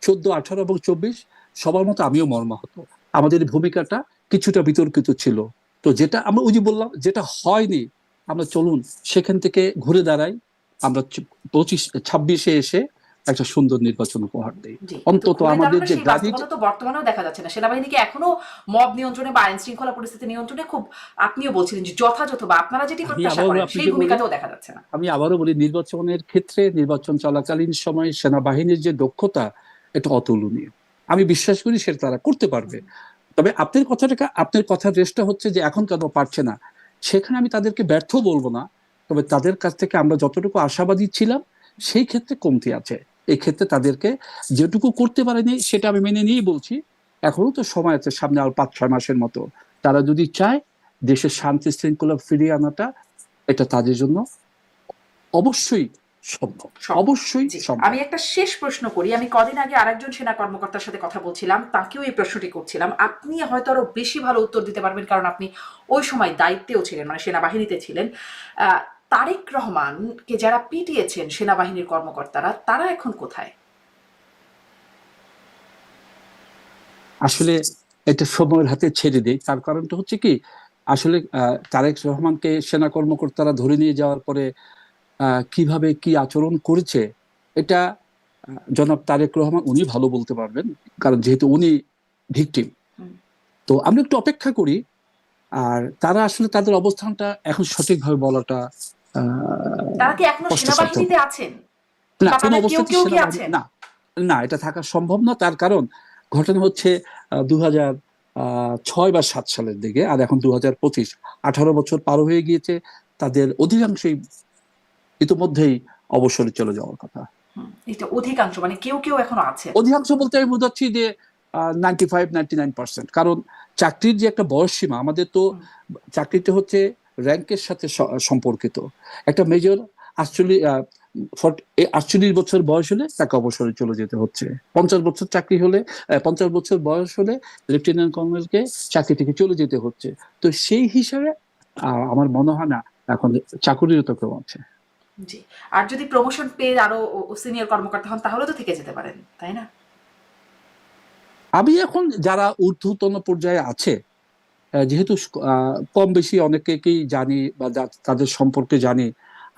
14, 18 এবং 24 সবার মতো আমিও মর্মাহত। আমাদের ভূমিকাটা কিছুটা বিতর্কিত ছিল। তো যেটা আমরা ওই যে বললাম, যেটা হয়নি, আমরা চলুন সেখান থেকে ঘুরে দাঁড়াই। আমরা 25-26-এ এসে একটা সুন্দর নির্বাচন উপহার দিই। জি, কিন্তু অন্তত ঘুরে আমাদের দাঁড়ানোর যে সেই গাজী। বাস্তবতা তো বর্তমানেও দেখা যাচ্ছে না। সেনাবাহিনীকে এখনো মব নিয়ন্ত্রণে বা আইন শৃঙ্খলা পরিস্থিতি নিয়ন্ত্রণে খুব, আপনিও বলছিলেন যে যথাযথ বা আপনারা যেটি আমি প্রত্যাশা আবারও করেন সেই আপনাকে বলি, ভূমিকাতেও দেখা যাচ্ছে না। নির্বাচনের ক্ষেত্রে নির্বাচন চলাকালীন সময় সেনাবাহিনীর যে দক্ষতা, এটা অতুলনীয়। আমি বিশ্বাস করি সেটা তারা করতে পারবে। তবে আপনার কথার রেশটা হচ্ছে যে এখন কেন পারছে না, সেখানে আমি তাদেরকে ব্যর্থ বলবো না। তবে তাদের কাছ থেকে আমরা যতটুকু আশাবাদী ছিলাম সেই ক্ষেত্রে কমতি আছে। এই ক্ষেত্রে তাদেরকে যেটুকু করতে পারেনি সেটা আমি মেনে নিয়েই বলছি। এখনো তো সময় আছে, সামনে আর 5-6 মাসের মতো। তারা যদি চায় দেশের শান্তি শৃঙ্খলা ফিরিয়ে আনাটা, এটা তাদের জন্য অবশ্যই সম্ভব। সম্ভব। অবশ্যই জি, সম্ভব। আমি একটা শেষ প্রশ্ন করি। আমি কদিন আগে আরেকজন সেনা কর্মকর্তার সাথে কথা বলছিলাম, তাকেও এই প্রশ্নটি করছিলাম। আপনি হয়তো আরো বেশি ভালো উত্তর দিতে পারবেন, কারণ আপনি ওই সময় দায়িত্বেও ছিলেন, মানে সেনাবাহিনীতে ছিলেন। তারেক রহমানকে যারা পিটিয়েছেন সেনাবাহিনীর কর্মকর্তারা, তারা এখন কোথায়? আসলে এটা সময়ের হাতে ছেড়ে দেয়। তার কারণটা হচ্ছে কি, আসলে তারেক রহমানকে সেনা কর্মকর্তারা ধরে নিয়ে যাওয়ার পরে কিভাবে কি আচরণ করেছে, এটা জনাব তারেক রহমান উনি ভালো বলতে পারবেন, কারণ যেহেতু উনি ভিকটিম। হুম। তো আমরা একটু অপেক্ষা করি। আর তারা আসলে তাদের অবস্থানটা এখন সঠিকভাবে বলাটা তারা কি এখনো কষ্টসাধ্য। সেনাবাহিনীতে আছেন, না, বা কোনো তাদের কেউ অবস্থাতে কেউ কি সেনাবাহিনী আছেন? না, না, এটা থাকা সম্ভব না। তার কারণ ঘটনা হচ্ছে 2006 বা 2007 সালের দিকে, আর এখন 2025, 18 বছর পার হয়ে গিয়েছে। তাদের অধিকাংশই ইতিমধ্যেই অবসরে চলে যাওয়ার কথা। এটা অধিকাংশ, মানে কেউ কেউ এখনো আছেন? অধিকাংশ বলতে আমি বোঝাচ্ছি যে 95-99%। কারণ চাকরির যে একটা বয়স সীমা, আমাদের তো হুম, চাকরিটা হচ্ছে র্যাঙ্কের সাথে সম্পর্কিত। একটা মেজর 48 বছর বয়স হলে তাকে অবসরে চলে যেতে হচ্ছে। 50 বছর চাকরি হলে, 50 বছর বয়স হলে লেফটেন্যান্ট কর্নেলকে চাকরি থেকে চলে যেতে হচ্ছে। তো সেই হিসাবে আমার মনে হয় না এখন চাকুরিরত কেউ আছে। জি। আর যদি প্রমোশন পেয়ে আরো সিনিয়র কর্মকর্তা হন তাহলে তো থেকে যেতে পারেন, তাই না? আমি এখন যারা ঊর্ধ্বতন পর্যায়ে আছে, যেহেতু কম বেশি অনেকেই জানি বা তাদের সম্পর্কে জানি,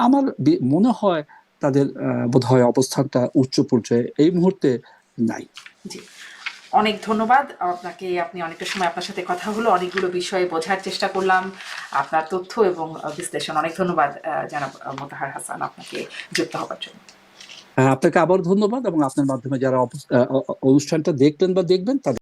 আমার মনে হয় তাদের বোধহয় অবস্থানটা উচ্চ পর্যায়ে এই মুহূর্তে নাই। জি, অনেক ধন্যবাদ আপনাকে। আপনি অনেকটা সময় আপনার সাথে কথা হলো, অনেকগুলো বিষয়ে বোঝার চেষ্টা করলাম। আপনার তথ্য এবং বিশ্লেষণ, অনেক ধন্যবাদ জনাব মোতাহার হাসান, আপনাকে যুক্ত হবার জন্য। আপনাকে আবার ধন্যবাদ, এবং আপনার মাধ্যমে যারা অনুষ্ঠানটা দেখলেন বা দেখবেন তাদের